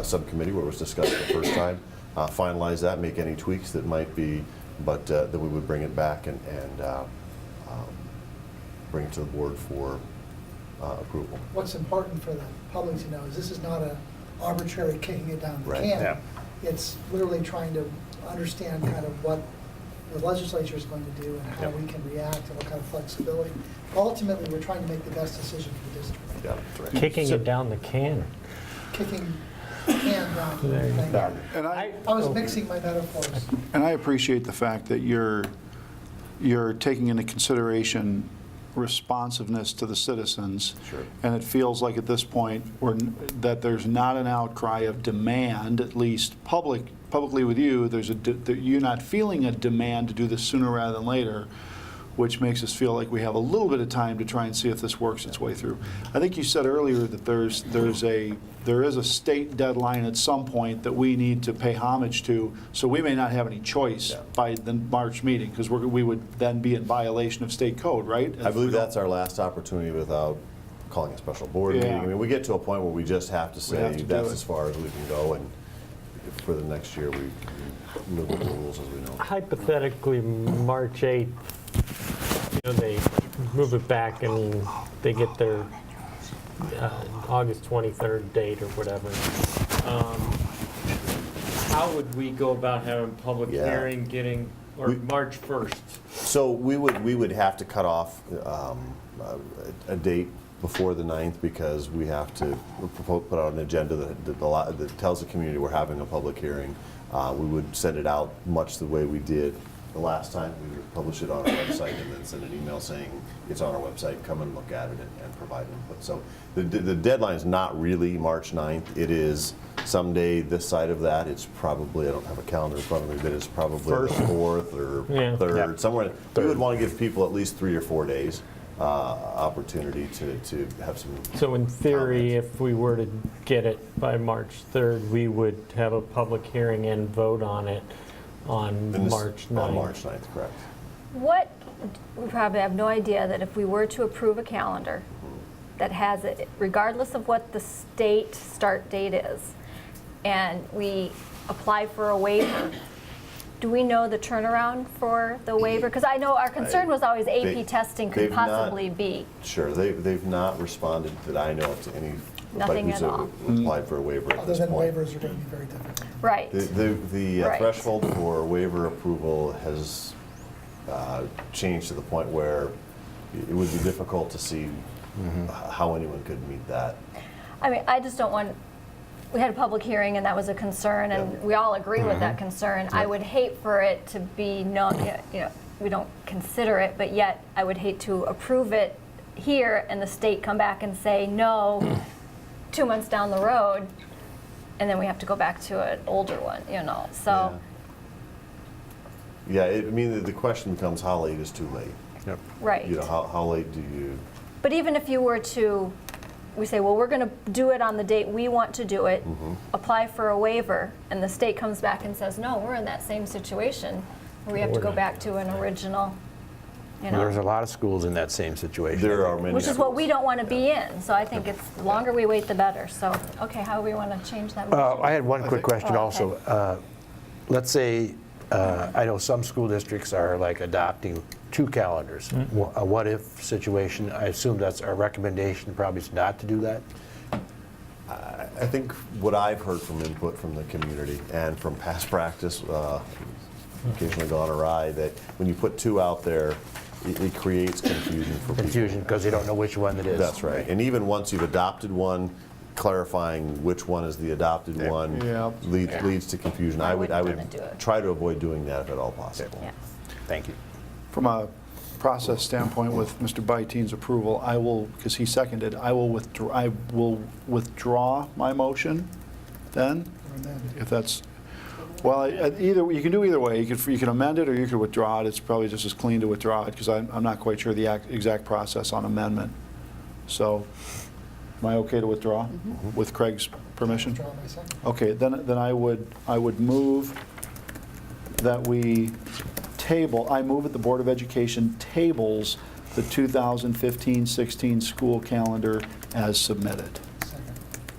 subcommittee where it was discussed the first time, finalize that, make any tweaks that might be, but that we would bring it back and bring it to the board for approval. What's important for the public to know is this is not an arbitrary kicking it down the Right. can. Yeah. It's literally trying to understand kind of what the legislature is going to do and how Yep. we can react and what kind of flexibility. Ultimately, we're trying to make the best decision for the district. Yeah, that's right. Kicking it down the can. Kicking the can down. There you Thank go. you. And I was mixing my metaphors. I appreciate the fact that you're taking into consideration responsiveness to the citizens. Sure. And it feels like at this point, that there's not an outcry of demand, at least publicly with you, that you're not feeling a demand to do this sooner rather than later, which makes us feel like we have a little bit of time to try and see if this works its way through. I think you said earlier that there is a state deadline at some point that we need to pay homage to, so we may not have any choice Yeah. by the March meeting, because we would then be in violation of state code, right? I believe that's our last opportunity without calling a special board meeting. Yeah. I mean, we get to a point where we just have to say have to do that's it. as far as we can go, and for the next year, we move with the rules as we know. Hypothetically, March 8th, they move it back and they get their August 23rd date or whatever. How would we go about having public Yeah. hearing or March 1st? So we would have to cut off a date before the 9th because we have to put out an agenda that tells the community we're having a public hearing. We would send it out much the way we did the last time. We would publish it on our website and then send an email saying it's on our website, come and look at it and provide input. So the deadline is not really March 9th. It is someday this side of that. It's probably, I don't have a calendar in front of me, but it's probably First. the 4th or Yeah. 3rd, Yeah. somewhere. We would want to give people at least 3 or 4 days opportunity to have some. So in theory, comments. if we were to get it by March 3rd, we would have a public hearing and vote on it on And this- March 9th. On March 9th, correct. What, we probably have no idea that if we were to approve a calendar that has it, regardless of what the state start date is, and we apply for a waiver, do we know the turnaround for the waiver? Because I know our concern was always AP testing could they've not- possibly be. Sure, they've not responded that I know of to any. Nothing at all. who's applied for a waiver at Other this than point. waivers are going to be very difficult. Right. The Right. threshold for waiver approval has changed to the point where it would be difficult to see how anyone could meet that. I mean, I just don't want, we had a public hearing and that was a concern and Yep. we all agree with that concern. I would hate for it to be we don't consider it, but yet I would hate to approve it here and the state come back and say no 2 months down the road and then we have to go back to an older one, so. Yeah, I mean, the question becomes how late is too late? Right. How late do you? But even if you were to, we say, well, we're going to do it on the date we want to do it, apply for a waiver, and the state comes back and says, no, we're in that same situation, where we have to go back to an original, There's a lot of schools in that same situation. There are many. which is what we don't want to be in. So I think it's, the longer we wait, the better. So, okay, how do we want to change that? I had one quick question Oh, okay. also. Let's say, I know some school districts are like adopting 2 calendars. A what-if situation, I assume that's our recommendation probably is not to do that? I think what I've heard from input from the community and from past practice, occasionally gone awry, that when you put 2 out there, it creates confusion for people. Confusion, because they don't know which one it is. That's right. And even once you've adopted one, clarifying which one is the adopted one Yeah. leads to confusion. I would wouldn't do it. try to avoid doing that if at all possible. Yeah. Thank you. From a process standpoint, with Mr. Byteen's approval, I will, because he seconded, I will withdraw my motion then, Or amend. if that's, well, either, you can do either way. You can amend it or you could withdraw it. It's probably just as clean to withdraw it, because I'm not quite sure the exact process on amendment. So, am I okay to withdraw with Craig's permission? Withdraw my second. Okay, then I would move that we I move that the Board of Education tables the 2015-16 school calendar as submitted. Second.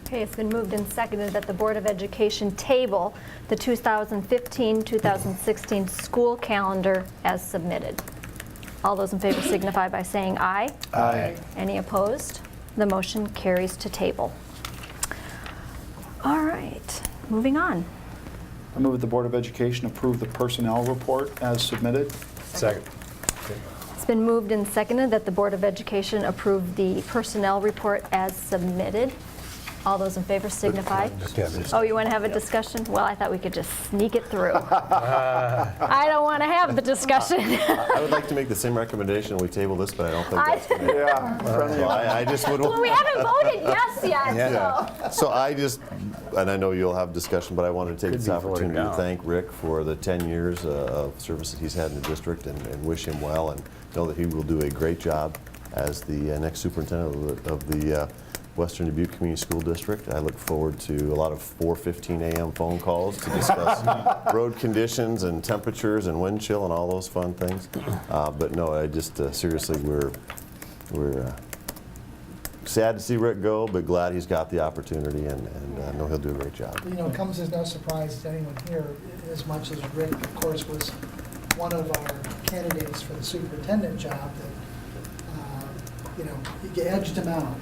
Okay, it's been moved and seconded that the Board of Education table the 2015-2016 school calendar as submitted. All those in favor signify by saying aye. Aye. Any opposed? The motion carries to table. All right, moving on. I move that the Board of Education approve the personnel report as submitted. Second. It's been moved and seconded that the Board of Education approve the personnel report as submitted. All those in favor signify. Oh, you want to have a discussion? Well, I thought we could just sneak it through. I don't want to have the discussion. I would like to make the same recommendation, we table this, but I don't think that's gonna happen. Yeah. So I just would. Well, we haven't voted yes yet, so. So I just, and I know you'll have discussion, but I want to take Could this be voted opportunity to down. thank Rick for the 10 years of service that he's had in the district and wish him well and know that he will do a great job as the next superintendent of the Western Dubuque Community School District. I look forward to a lot of 4:15 a.m. phone calls to discuss road conditions and temperatures and wind chill and all those fun things. But no, I just seriously, we're sad to see Rick go, but glad he's got the opportunity and know he'll do a great job. You know, it comes as no surprise to anyone here, as much as Rick, of course, was one of our candidates for the superintendent job, that, you know, he edged him out,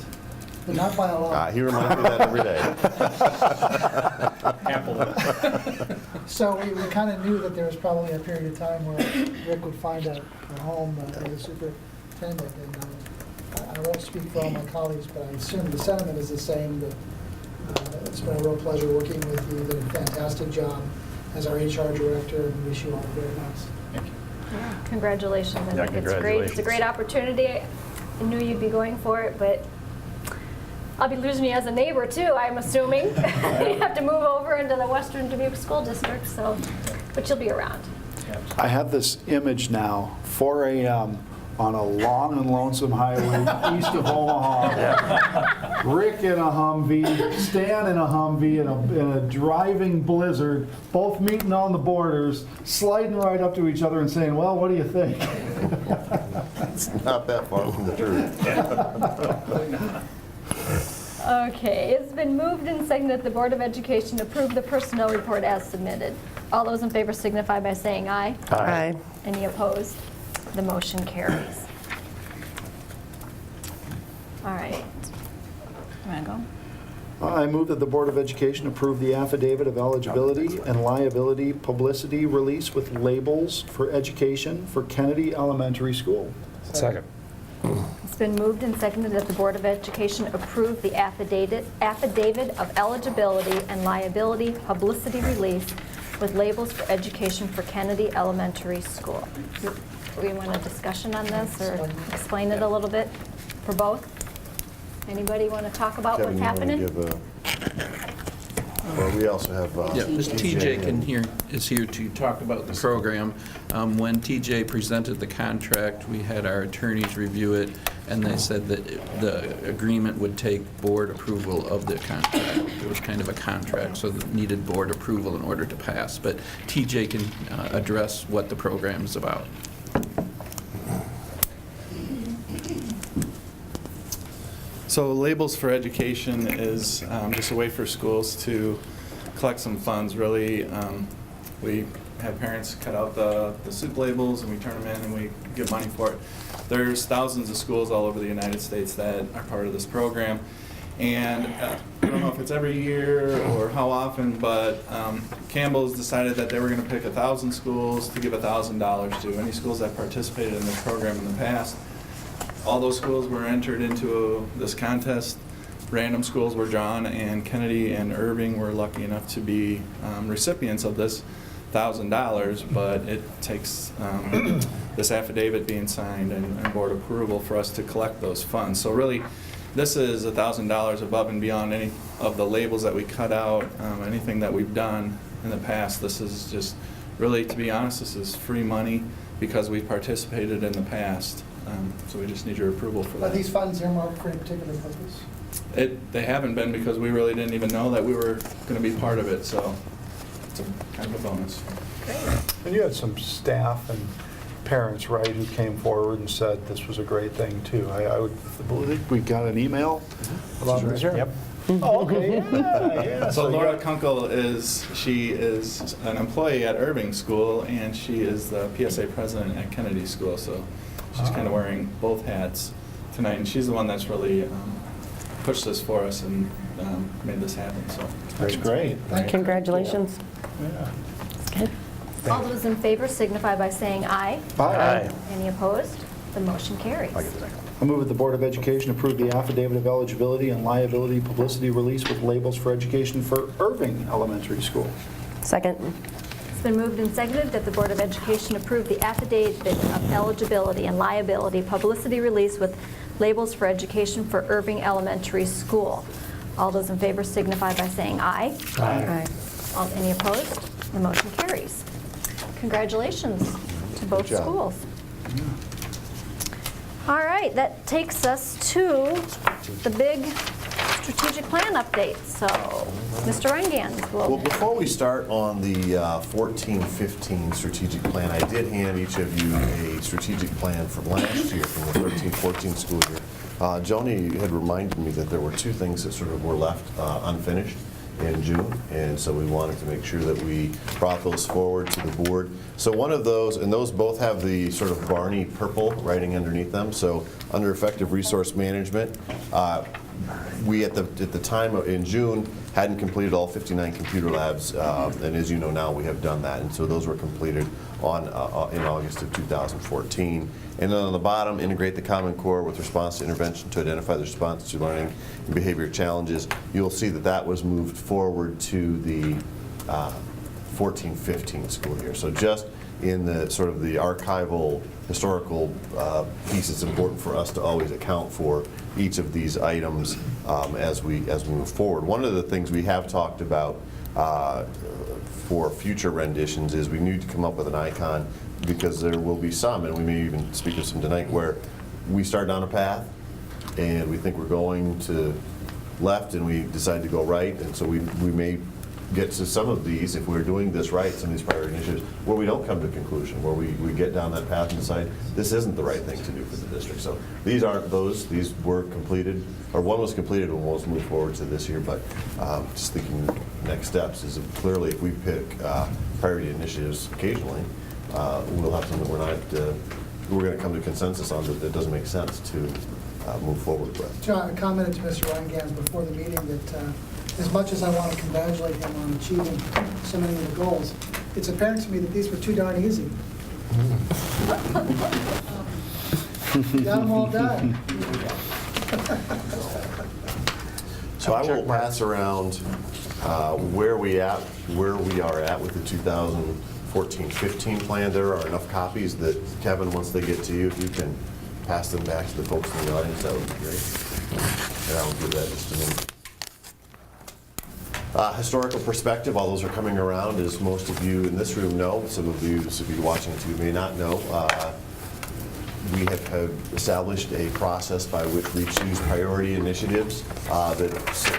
but not by a lot. He reminds me of that every day. So we kind of knew that there was probably a period of time where Rick would find a home as a superintendent. And I won't speak for all my colleagues, but I assume the sentiment is the same, that it's been a real pleasure working with you. You did a fantastic job as our HR director, and wish you all the very best. Yeah, congratulations. I Yeah, think it's great. It's a great opportunity. I knew you'd be going for it, but I'll be losing you as a neighbor too, I'm assuming. You have to move over into the Western Dubuque School District, so, but you'll be around. I have this image now, 4 a.m. on a long and lonesome highway east of Omaha. Rick in a Humvee, Stan in a Humvee, in a driving blizzard, both meeting on the borders, sliding right up to each other and saying, well, what do you think? It's not that far from the truth. Okay, it's been moved and seconded that the Board of Education approve the personnel report as submitted. All those in favor signify by saying aye. Aye. Any opposed? The motion carries. All right. You want to go? I move that the Board of Education approve the affidavit of eligibility and liability publicity release with labels for education for Kennedy Elementary School. Second. It's been moved and seconded that the Board of Education approve the affidavit of eligibility and liability publicity release with labels for education for Kennedy Elementary School. Do we want a discussion on this or explain it a little bit for both? Anybody want to talk about Kevin, what's you wanna happening? give well, we also have. Yeah, Ms. TJ is here to talk about the program. When TJ presented the contract, we had our attorneys review it, and they said that the agreement would take board approval of the contract. It was kind of a contract, so it needed board approval in order to pass. But TJ can address what the program is about. So Labels for Education is just a way for schools to collect some funds, really. We have parents cut out the soup labels and we turn them in and we get money for it. There's thousands of schools all over the United States that are part of this program. And I don't know if it's every year or how often, but Campbell's decided that they were going to pick 1,000 schools to give $1,000 to. Any schools that participated in this program in the past. All those schools were entered into this contest. Random schools were drawn, and Kennedy and Irving were lucky enough to be recipients of this $1,000, but it takes this affidavit being signed and board approval for us to collect those funds. So really, this is $1,000 above and beyond any of the labels that we cut out, anything that we've done in the past. This is just, really, to be honest, this is free money because we've participated in the past. So we just need your approval for Are that. these funds earmarked for a particular purpose? They haven't been because we really didn't even know that we were going to be part of it, so it's kind of a bonus. And you had some staff and parents, right, who came forward and said this was a great thing, too. I would believe we got an email about Sure. this Yep. Oh, okay, yeah. So Laura Kunkel she is an employee at Irving School, and she is the PSA president at Kennedy School, so she's kind of wearing both hats tonight, and she's the one that's really pushed this for us and made this happen, so. That's great. Congratulations. Yeah. All those in favor signify by saying aye. Aye. Any opposed? The motion carries. I move that the Board of Education approve the affidavit of eligibility and liability publicity release with labels for education for Irving Elementary School. Second. It's been moved and seconded that the Board of Education approve the affidavit of eligibility and liability publicity release with labels for education for Irving Elementary School. All those in favor signify by saying aye. Aye. Any opposed? The motion carries. Congratulations to both Good job. schools. All right, that takes us to the big strategic plan update. So, Mr. Rangans Well, will... before we start on the 14-15 strategic plan, I did hand each of you a strategic plan from last year, from the 13-14 school year. Joni had reminded me that there were two things that sort of were left unfinished in June, and so we wanted to make sure that we brought those forward to the board. So one of those, and those both have the sort of Barney purple writing underneath them, so under effective resource management, we at the time in June hadn't completed all 59 computer labs, and as you know now, we have done that, and so those were completed in August of 2014. And then on the bottom, integrate the Common Core with response to intervention to identify the response to learning and behavior challenges. You'll see that that was moved forward to the 14-15 school year. So just in the sort of the archival historical piece, it's important for us to always account for each of these items as we move forward. One of the things we have talked about for future renditions is we need to come up with an icon, because there will be some, and we may even speak of some tonight, where we start down a path and we think we're going to left and we decide to go right, and so we may get to some of these, if we're doing this right, some of these priority initiatives, where we don't come to a conclusion, where we get down that path and decide this isn't the right thing to do for the district. So these aren't those, these were completed, or one was completed and we'll move forward to this year, but just thinking next steps is clearly if we pick priority initiatives occasionally, we'll have something we're going to come to consensus on that doesn't make sense to move forward with. John, I commented to Mr. Rangans before the meeting that as much as I want to congratulate him on achieving so many of the goals, it's apparent to me that these were too darn easy. Got them all done. So I will pass around where we are at with the 2014-15 plan. There are enough copies that Kevin, once they get to you, if you can pass them back to the folks in the audience, that would be great. And I will do that just a minute. Historical perspective, all those are coming around, as most of you in this room know. Some of you watching it too may not know. We have established a process by which we choose priority initiatives that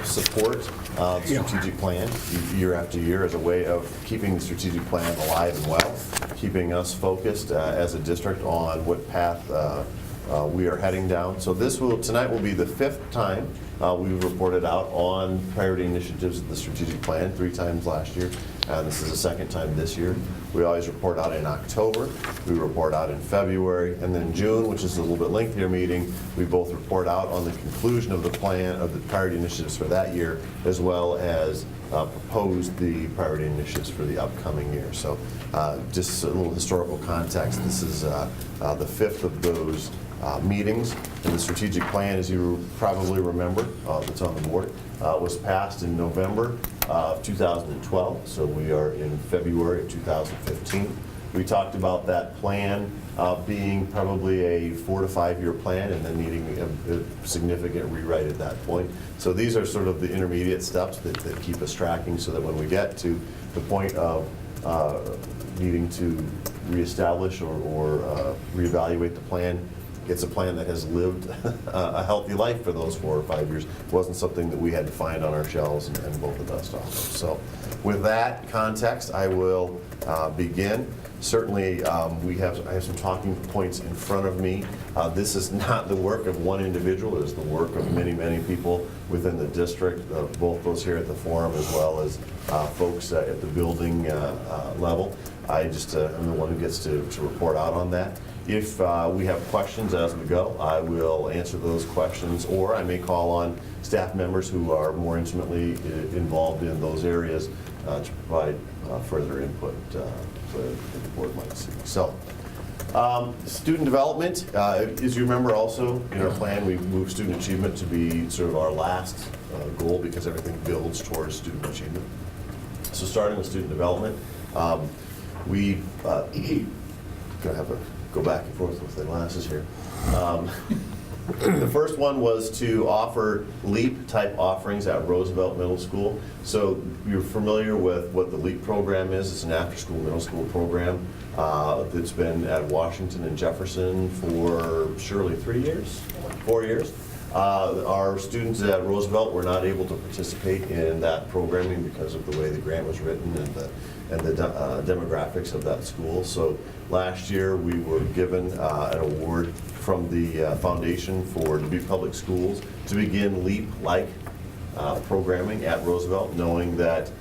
support the strategic plan year after year as a way of keeping the strategic plan alive and well, keeping us focused as a district on what path we are heading down. So tonight will be the 5th time we've reported out on priority initiatives of the strategic plan, 3 times last year. This is the 2nd time this year. We always report out in October, we report out in February, and then June, which is a little bit lengthier meeting, we both report out on the conclusion of the plan, of the priority initiatives for that year, as well as propose the priority initiatives for the upcoming year. So just a little historical context, this is the 5th of those meetings, and the strategic plan, as you probably remember, that's on the board, was passed in November of 2012, so we are in February of 2015. We talked about that plan being probably a 4 to 5 year plan and then needing a significant rewrite at that point. So these are sort of the intermediate steps that keep us tracking, so that when we get to the point of needing to reestablish or reevaluate the plan, it's a plan that has lived a healthy life for those 4 or 5 years. It wasn't something that we had to find on our shelves and vote the dust off of. So with that context, I will begin. certainly I have some talking points in front of me. This is not the work of one individual, it is the work of many, many people within the district, both those here at the forum as well as folks at the building level. I just am the one who gets to report out on that. If we have questions as we go, I will answer those questions, or I may call on staff members who are more intimately involved in those areas to provide further input that the board might see. So, student development, as you remember also, in our plan, we moved student achievement to be sort of our last goal because everything builds towards student achievement. So starting with student development, we gonna have to go back and forth with the glasses here. The first one was to offer LEAP-type offerings at Roosevelt Middle School. So you're familiar with what the LEAP program is. It's an after-school middle school program that's been at Washington and Jefferson for surely 4 years. Our students at Roosevelt were not able to participate in that programming because of the way the grant was written and the demographics of that school. So last year we were given an award from the Foundation for Dubuque Public Schools to begin LEAP-like programming at Roosevelt, knowing that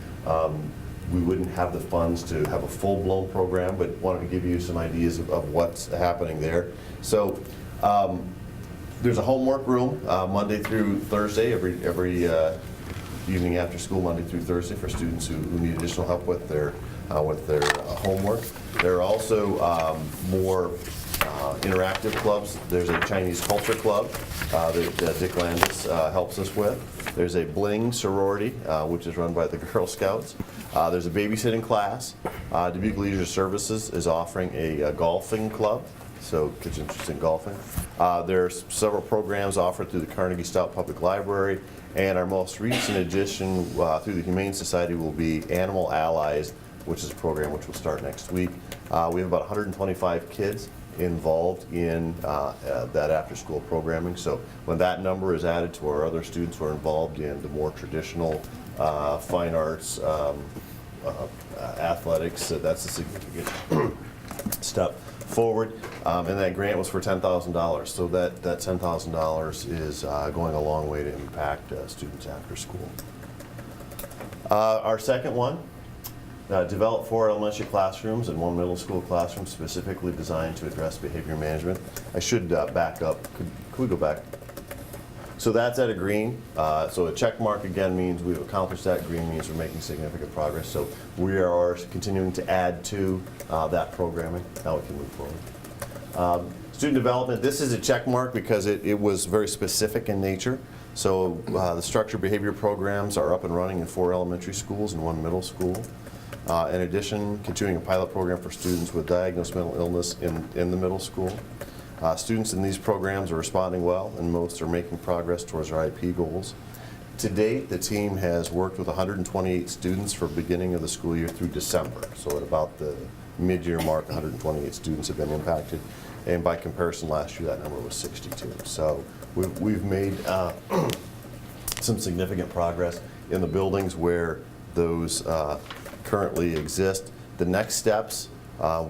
we wouldn't have the funds to have a full-blown program, but wanted to give you some ideas of what's happening there. So there's a homework room Monday through Thursday, every evening after school, Monday through Thursday, for students who need additional help with their homework. There are also more interactive clubs. There's a Chinese culture club that Dick Landis helps us with. There's a bling sorority, which is run by the Girl Scouts. There's a babysitting class. Dubuque Leisure Services is offering a golfing club, so kids interested in golfing. There's several programs offered through the Carnegie Stout Public Library, and our most recent addition through the Humane Society will be Animal Allies, which is a program which will start next week. We have about 125 kids involved in that after-school programming. So when that number is added to our other students who are involved in the more traditional fine arts, athletics, that's a significant step forward. And that grant was for $10,000. So that $10,000 is going a long way to impact students after school. Our second one, develop 4 elementary classrooms and 1 middle school classroom specifically designed to address behavior management. I should back up. Could we go back? So that's at a green. So a check mark again means we've accomplished that. Green means we're making significant progress. So we are continuing to add to that programming. Now we can move forward. Student development, this is a check mark because it was very specific in nature. So the structured behavior programs are up and running in 4 elementary schools and 1 middle school. In addition, continuing a pilot program for students with diagnosed mental illness in the middle school. Students in these programs are responding well, and most are making progress towards their IEP goals. To date, the team has worked with 128 students for beginning of the school year through December. So at about the mid-year mark, 128 students have been impacted. And by comparison, last year that number was 62. So we've made some significant progress in the buildings where those currently exist. The next steps,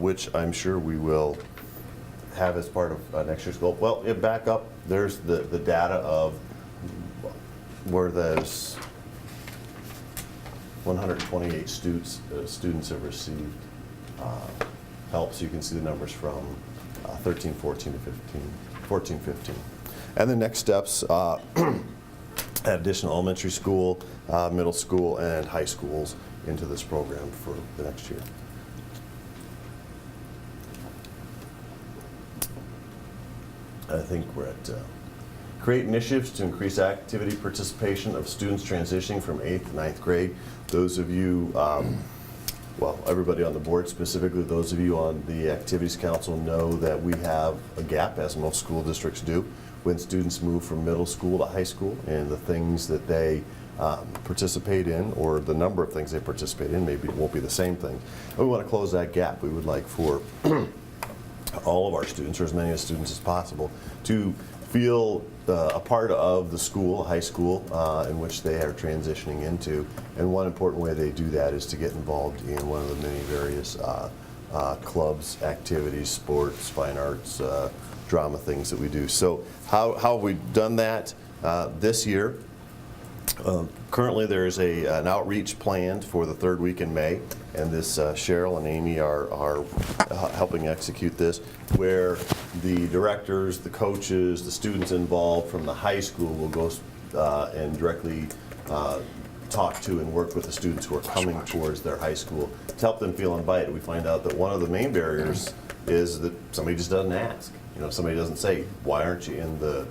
which I'm sure we will have as part of next year's goal. Well, back up, there's the data of where those 128 students have received help. So you can see the numbers from 13, 14 to 15, 14, 15. And the next steps, at additional elementary school, middle school, and high schools into this program for the next year. I think we're at create initiatives to increase activity participation of students transitioning from 8th to 9th grade. Those of you, well, everybody on the board, specifically those of you on the Activities Council, know that we have a gap, as most school districts do, when students move from middle school to high school, and the things that they participate in, or the number of things they participate in, maybe it won't be the same thing. But we want to close that gap. We would like for all of our students, or as many of the students as possible, to feel a part of the school, high school, in which they are transitioning into. And one important way they do that is to get involved in one of the many various clubs, activities, sports, fine arts, drama things that we do. So how have we done that this year? Currently, there's an outreach planned for the third week in May, and this Cheryl and Amy are helping execute this, where the directors, the coaches, the students involved from the high school will go and directly talk to and work with the students who are coming towards their high school to help them feel invited. We find out that one of the main barriers is that somebody just doesn't ask. You know, somebody doesn't say, why aren't you in the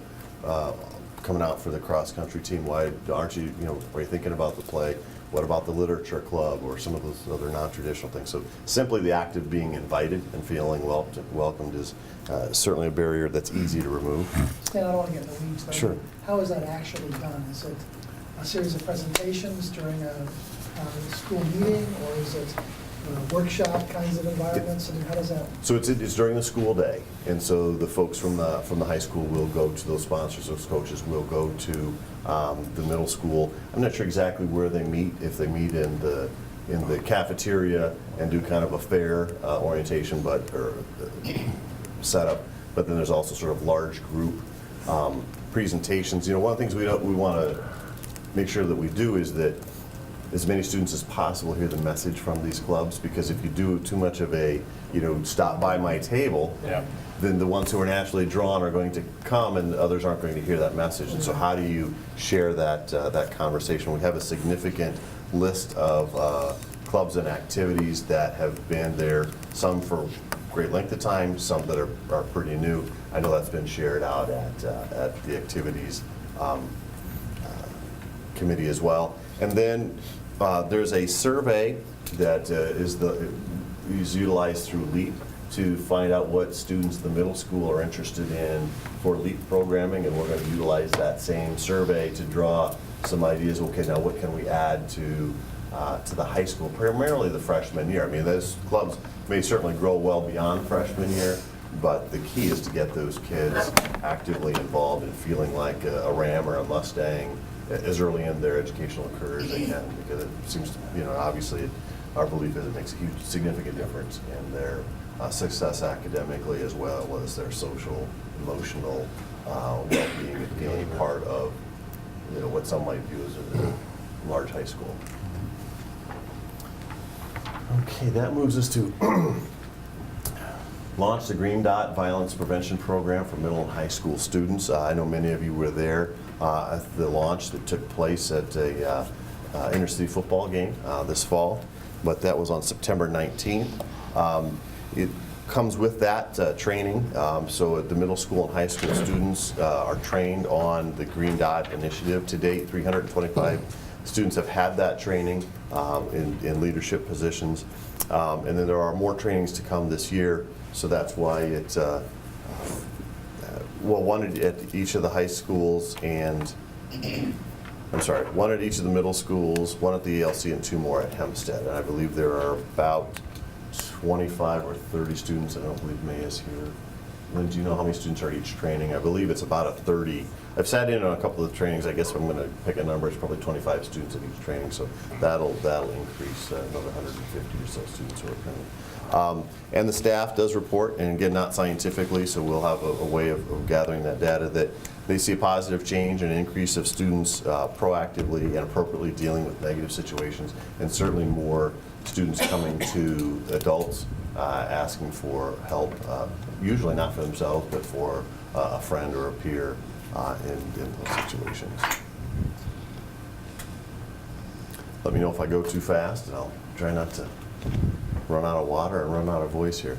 coming out for the cross-country team? Why aren't you, are you thinking about the play? What about the literature club or some of those other non-traditional things? So simply the act of being invited and feeling welcomed is certainly a barrier that's easy to remove. Stan, I don't want to get in the weeds, though. Sure. How is that actually done? Is it a series of presentations during a school meeting, or is it workshop kinds of environments? I mean, how does that? So it's during the school day, and so the folks from the high school will go to those sponsors, those coaches will go to the middle school. I'm not sure exactly where they meet, if they meet in the cafeteria and do kind of a fair orientation, or setup. But then there's also sort of large group presentations. One of the things we want to make sure that we do is that as many students as possible hear the message from these clubs, because if you do too much of a, stop by my table, then the ones who are naturally drawn are going to come and others aren't going to hear that message. And so how do you share that conversation? We have a significant list of clubs and activities that have been there, some for great length of time, some that are pretty new. I know that's been shared out at the activities committee as well. And then there's a survey that is utilized through LEAP to find out what students in the middle school are interested in for LEAP programming, and we're going to utilize that same survey to draw some ideas. Okay, now what can we add to the high school, primarily the freshman year? I mean, those clubs may certainly grow well beyond freshman year, but the key is to get those kids actively involved and feeling like a Ram or a Mustang as early in their educational career as they can, because it seems to, obviously our belief is it makes a huge, significant difference in their success academically, as well as their social, emotional well-being and being part of what some might view as a large high school. Okay, that moves us to launch the Green Dot Violence Prevention Program for middle and high school students. I know many of you were there at the launch that took place at a intercity football game this fall, but that was on September 19th. It comes with that training, so the middle school and high school students are trained on the Green Dot initiative. To date, 325 students have had that training in leadership positions, and then there are more trainings to come this year, so that's why it's one at each of the high schools, and one at each of the middle schools, one at the ELC, and 2 more at Hempstead. And I believe there are about 25 or 30 students. I don't believe May is here. Lynn, do you know how many students are at each training? I believe it's about a 30. I've sat in on a couple of trainings. I guess if I'm going to pick a number, it's probably 25 students at each training. So that'll increase another 150 or so students who are coming. And the staff does report, and again, not scientifically, so we'll have a way of gathering that data, that they see a positive change and an increase of students proactively and appropriately dealing with negative situations, and certainly more students coming to adults asking for help, usually not for themselves, but for a friend or a peer in those situations. Let me know if I go too fast, and I'll try not to run out of water and run out of voice here.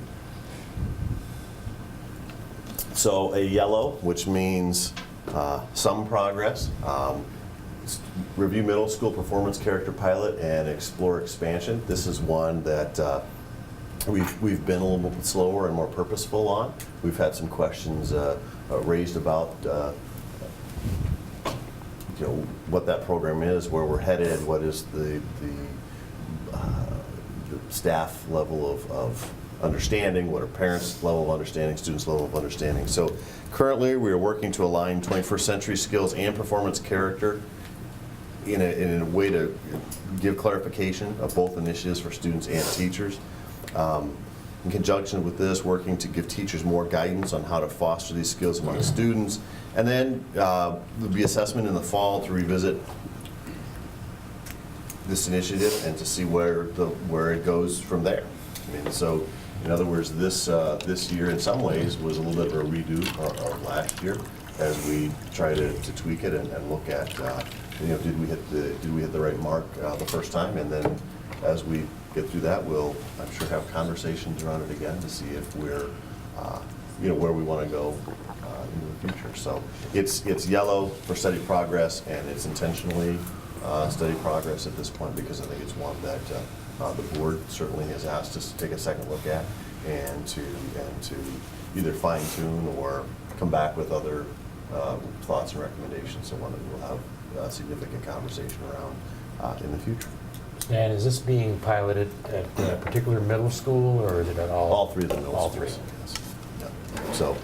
So a yellow, which means some progress. Review middle school performance character pilot and explore expansion. This is one that we've been a little bit slower and more purposeful on. We've had some questions raised about what that program is, where we're headed, what is the staff level of understanding, what are parents' level of understanding, students' level of understanding. So currently we are working to align 21st century skills and performance character in a way to give clarification of both initiatives for students and teachers. in conjunction with this, working to give teachers more guidance on how to foster these skills among students. And then there'll be assessment in the fall to revisit this initiative and to see where it goes from there. I mean, so in other words, this year in some ways was a little bit of a redo of last year as we try to tweak it and look at did we hit the right mark the first time, and then as we get through that, we'll, I'm sure, have conversations around it again to see if we're where we want to go into the future. So it's yellow for steady progress, and it's intentionally steady progress at this point because I think it's one that the board certainly has asked us to take a second look at and to either fine tune or come back with other thoughts and recommendations. So one that we'll have a significant conversation around in the future. And is this being piloted at a particular middle school, or is it at all? All three of the middle All schools. three. Yes. Yeah. So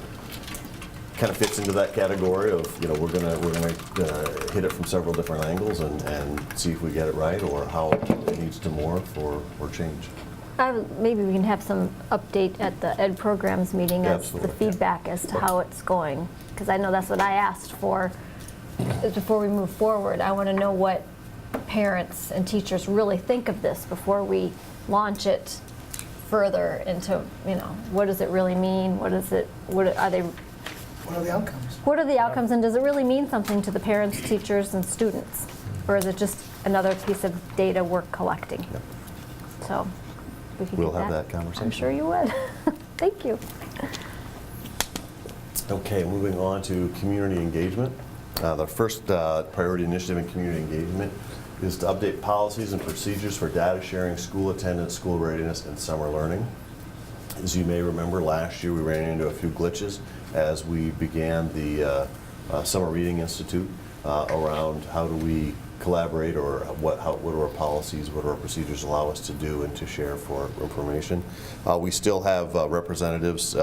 kind of fits into that category of, we're gonna hit it from several different angles and see if we get it right or how it needs to morph or change. Maybe we can have some update at the Ed Programs meeting as the Absolutely, yeah. feedback as to how it's going. Because I know that's what I asked for before we move forward. I want to know what parents and teachers really think of this before we launch it further into, what does it really mean? What are the outcomes? What are the outcomes, and does it really mean something to the parents, teachers, and students? Or is it just another piece of data we're collecting? Yep. So we could We'll get have that conversation. I'm sure you would. Thank you. Okay, moving on to community engagement. The first priority initiative in community engagement is to update policies and procedures for data sharing, school attendance, school readiness, and summer learning. As you may remember, last year we ran into a few glitches as we began the Summer Reading Institute around how do we collaborate, or what do our policies, what do our procedures allow us to do and to share for information. We still have representatives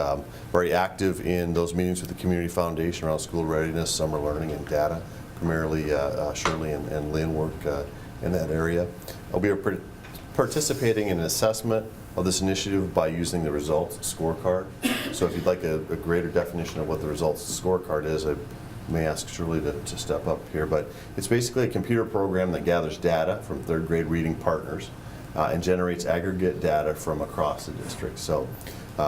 very active in those meetings with the Community Foundation around school readiness, summer learning, and data. Primarily Shirley and Lynn work in that area. We are participating in an assessment of this initiative by using the results scorecard. So if you'd like a greater definition of what the results scorecard is, I may ask Shirley to step up here, but it's basically a computer program that gathers data from third grade reading partners and generates aggregate data from across the district. So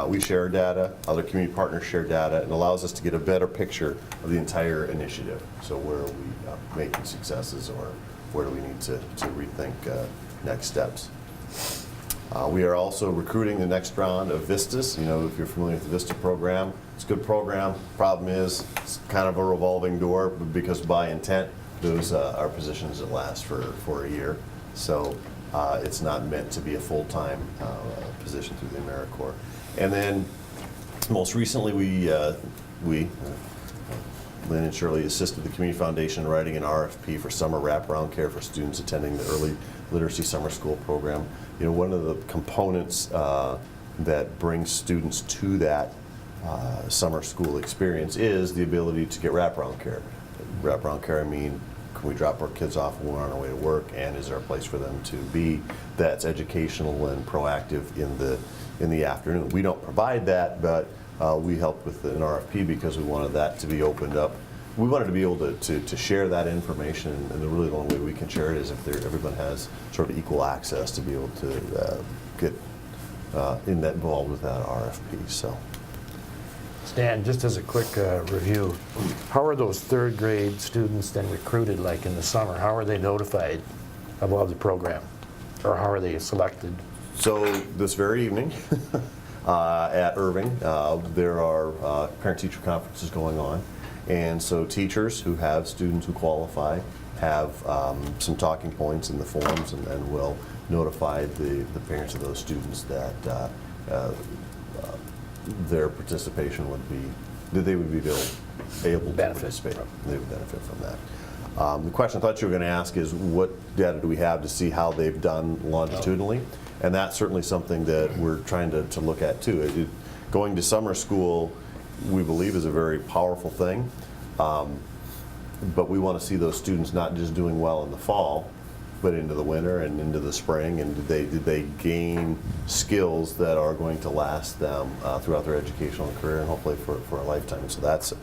we share data, other community partners share data, and allows us to get a better picture of the entire initiative. So where are we making successes, or where do we need to rethink next steps? We are also recruiting the next round of Vistas. If you're familiar with the Vista program, it's a good program. Problem is, it's kind of a revolving door because by intent, those are positions that last for a year. So it's not meant to be a full-time position through the AmeriCorps. And then most recently, Lynn and Shirley assisted the Community Foundation in writing an RFP for summer wraparound care for students attending the Early Literacy Summer School program. One of the components that brings students to that summer school experience is the ability to get wraparound care. Wraparound care, I mean, can we drop our kids off when we're on our way to work, and is there a place for them to be that's educational and proactive in the afternoon? We don't provide that, but we helped with an RFP because we wanted that to be opened up. We wanted to be able to share that information, and really the only way we can share it is if everyone has sort of equal access to be able to get involved with that RFP. So, Stan, just as a quick review, how are those third grade students then recruited, like in the summer? How are they notified about the program, or how are they selected? So this very evening at Irving, there are parent-teacher conferences going on. And so teachers who have students who qualify have some talking points in the forums, and will notify the parents of those students that their participation would be, that they would be able to participate. They would benefit from that. The question I thought you were going to ask is, what data do we have to see how they've done longitudinally? And that's certainly something that we're trying to look at too. Going to summer school, we believe, is a very powerful thing, but we want to see those students not just doing well in the fall, but into the winter and into the spring, and did they gain skills that are going to last them throughout their educational career and hopefully for a lifetime. So that's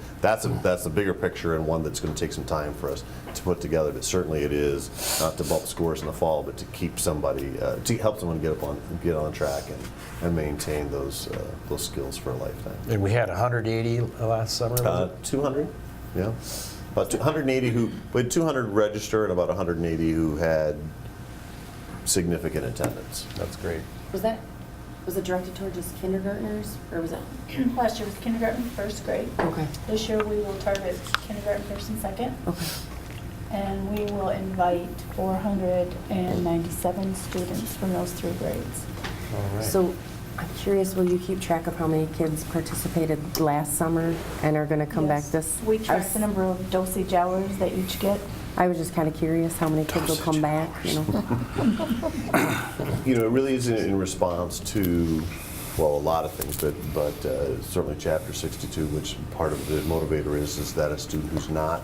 the bigger picture, and one that's going to take some time for us to put together. But certainly it is not to bump scores in the fall, but to keep somebody to help someone get on track and maintain those skills for a lifetime. And we had 180 last summer, was it? 200, yeah. About 180 we had 200 register and about 180 who had significant attendance. That's great. Was it directed toward just kindergartners, or was it? Last year was kindergarten, first grade. Okay. This year we will target kindergarten, first and second. Okay. And we will invite 497 students from those 3 grades. All right. So I'm curious, will you keep track of how many kids participated last summer and are going to come back Yes. this? We I track was- the number of dosage hours that each get. I was just kind of curious how many kids will come back, you know? It really is in response to, well, a lot of things, but certainly Chapter 62, which part of the motivator is that a student who's not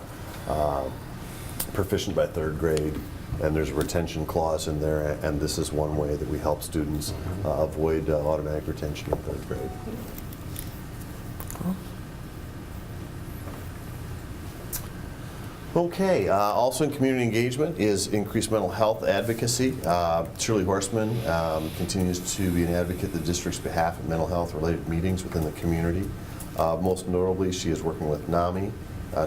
proficient by 3rd grade, and there's a retention clause in there, and this is one way that we help students avoid automatic retention in 3rd grade. Okay, also in community engagement is increased mental health advocacy. Shirley Horstman continues to be an advocate of the district's behalf at mental health related meetings within the community. Most notably, she is working with NAMI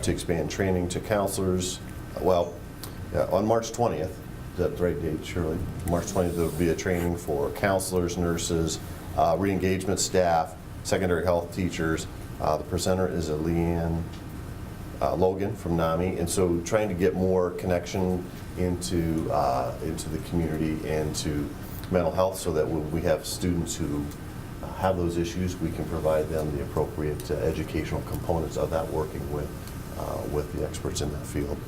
to expand training to counselors. On March 20th, is that the right date, Shirley? March 20th, there will be a training for counselors, nurses, re-engagement staff, secondary health teachers. The presenter is Leanne Logan from NAMI, and so trying to get more connection into the community and to mental health, so that when we have students who have those issues, we can provide them the appropriate educational components of that, working with the experts in that field.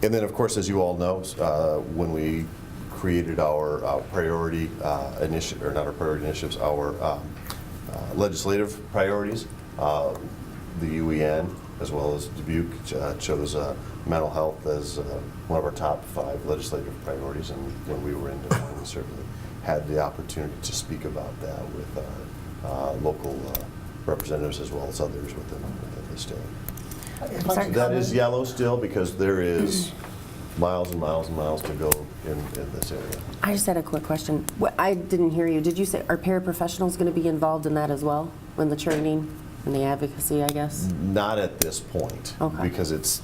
And then, of course, as you all know, when we created our priority initiative, or not our priority initiatives, our legislative priorities, the UEN, as well as Dubuque, chose mental health as one of our top 5 legislative priorities. And when we were in Des Moines, we certainly had the opportunity to speak about that with our local representatives as well as others within the state. If I could That comment- is yellow still, because there is miles and miles and miles to go in this area. I just had a quick question. I didn't hear you. Did you say, are paraprofessionals going to be involved in that as well, in the training and the advocacy, I guess? Not at this point, Okay. because it's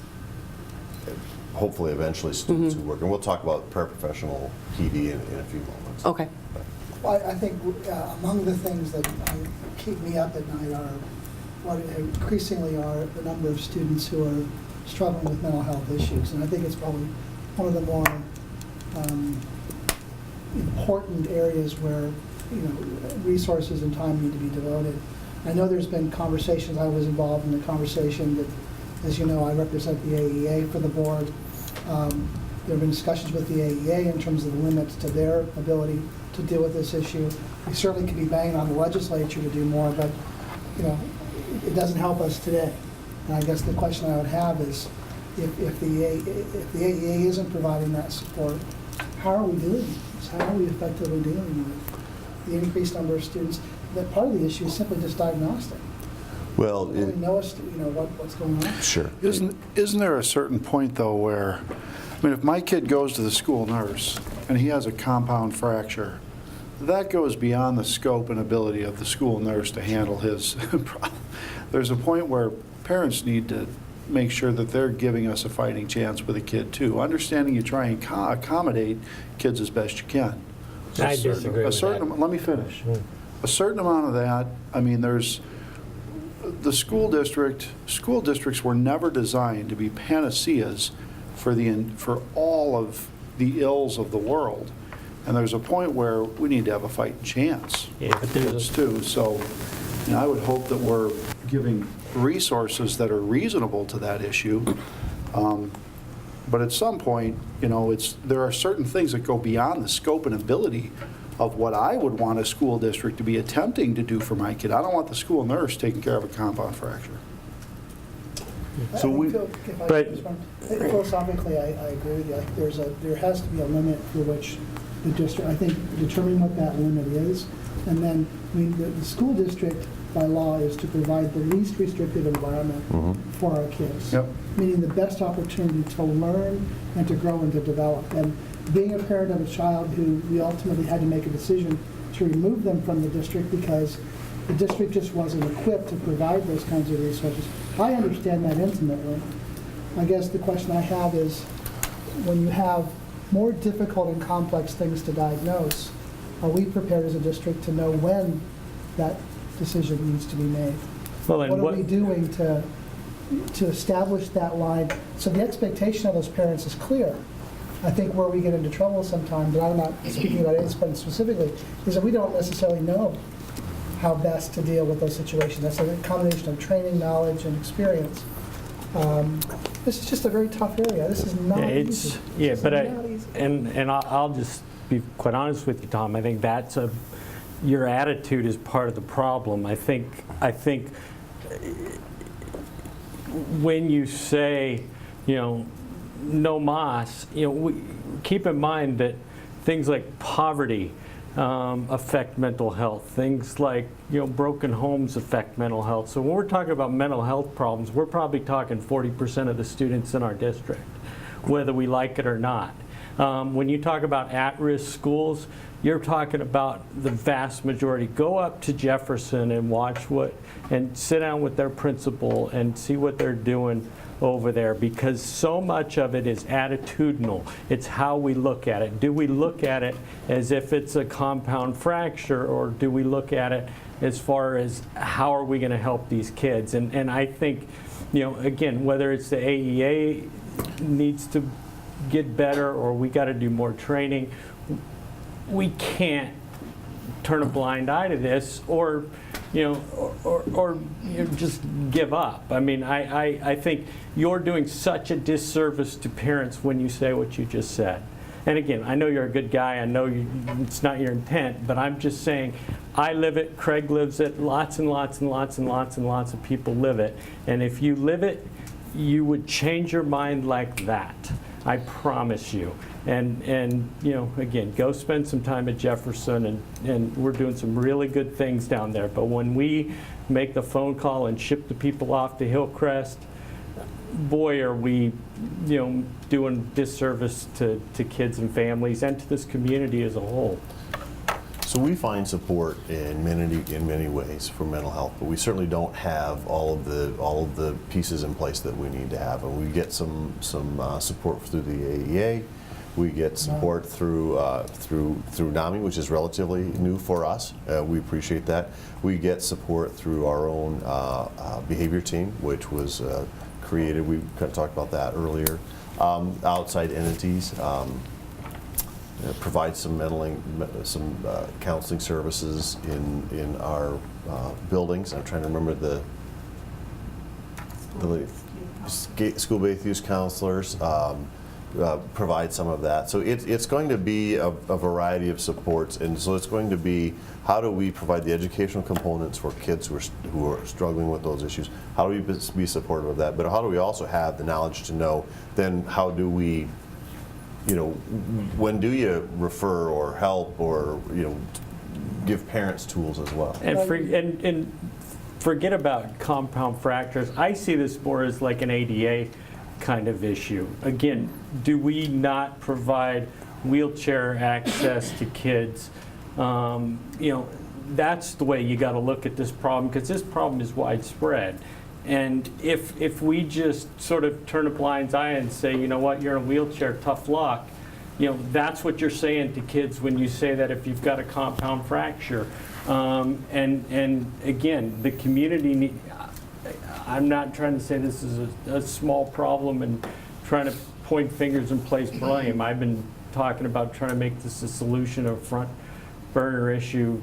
hopefully eventually students who work. And we'll talk about paraprofessional PD in a few moments. Okay. I think among the things that keep me up at night are what increasingly are the number of students who are struggling with mental health issues. And I think it's probably one of the more important areas where resources and time need to be devoted. I know there's been conversations, I was involved in the conversation that, as you know, I represent the AEA for the board. There have been discussions with the AEA in terms of the limits to their ability to deal with this issue. We certainly could be banging on the legislature to do more, but it doesn't help us today. And I guess the question I would have is, if the AEA isn't providing that support, how are we doing this? How are we effectively dealing with the increased number of students? That part of the issue is simply just diagnostic. Well, We know what's going on. sure. Isn't there a certain point, though, where, if my kid goes to the school nurse and he has a compound fracture, that goes beyond the scope and ability of the school nurse to handle his problem. There's a point where parents need to make sure that they're giving us a fighting chance with a kid, too. Understanding you try and accommodate kids as best you can. I disagree with that. Let me finish. A certain amount of that, there's the school districts were never designed to be panaceas for all of the ills of the world. And there's a point where we need to have a fighting chance Yeah, but with there's kids too. So I would hope that we're giving resources that are reasonable to that issue. But at some point, there are certain things that go beyond the scope and ability of what I would want a school district to be attempting to do for my kid. I don't want the school nurse taking care of a compound fracture. So we- If I But- could respond. Philosophically, I agree with you. I think there has to be a limit for which the district, I think determining what that limit is, and then, I mean, the school district by law is to provide the least restrictive environment for our kids. Yep. Meaning the best opportunity to learn and to grow and to develop. And being a parent of a child who we ultimately had to make a decision to remove them from the district because the district just wasn't equipped to provide those kinds of resources. I understand that intimately. I guess the question I have is, when you have more difficult and complex things to diagnose, are we prepared as a district to know when that decision needs to be made? Well, and What are we doing to establish that line? So the expectation of those parents is clear. I think where we get into trouble sometimes, and I'm not speaking about anyone specifically, is that we don't necessarily know how best to deal with those situations. That's a combination of training, knowledge, and experience. This is just a very tough area. This is not easy. Yeah, This but is not easy. I'll just be quite honest with you, Tom. I think your attitude is part of the problem. I think when you say, no mas, keep in mind that things like poverty affect mental health. Things like, broken homes affect mental health. So when we're talking about mental health problems, we're probably talking 40% of the students in our district, whether we like it or not. When you talk about at-risk schools, you're talking about the vast majority. Go up to Jefferson and watch and sit down with their principal and see what they're doing over there, because so much of it is attitudinal. It's how we look at it. Do we look at it as if it's a compound fracture, or do we look at it as far as how are we going to help these kids? And I think, again, whether it's the AEA needs to get better or we got to do more training, we can't turn a blind eye to this or just give up. I mean, I think you're doing such a disservice to parents when you say what you just said. And again, I know you're a good guy. I know it's not your intent, but I'm just saying I live it, Craig lives it, lots and lots and lots and lots and lots of people live it. And if you live it, you would change your mind like that. I promise you. And again, go spend some time at Jefferson, and we're doing some really good things down there. But when we make the phone call and ship the people off to Hillcrest, boy, are we, doing disservice to kids and families and to this community as a whole. So we find support in many ways for mental health, but we certainly don't have all of the pieces in place that we need to have. And we get some support through the AEA. We get support through NAMI, which is relatively new for us. We appreciate that. We get support through our own behavior team, which was created. We kind of talked about that earlier. Outside entities. Provide some counseling services in our buildings. I'm trying to remember the school-based youth counselors provide some of that. So it's going to be a variety of supports, and so it's going to be how do we provide the educational components for kids who are struggling with those issues? How do we be supportive of that? But how do we also have the knowledge to know then how do we, when do you refer or help or, give parents tools as well? And forget about compound fractures. I see this more as like an ADA kind of issue. Again, do we not provide wheelchair access to kids? That's the way you got to look at this problem, because this problem is widespread. And if we just sort of turn a blind eye and say, you know what, you're in a wheelchair, tough luck, that's what you're saying to kids when you say that if you've got a compound fracture. And again, the community, I'm not trying to say this is a small problem and trying to point fingers and place blame. I've been talking about trying to make this a solution, a front burner issue,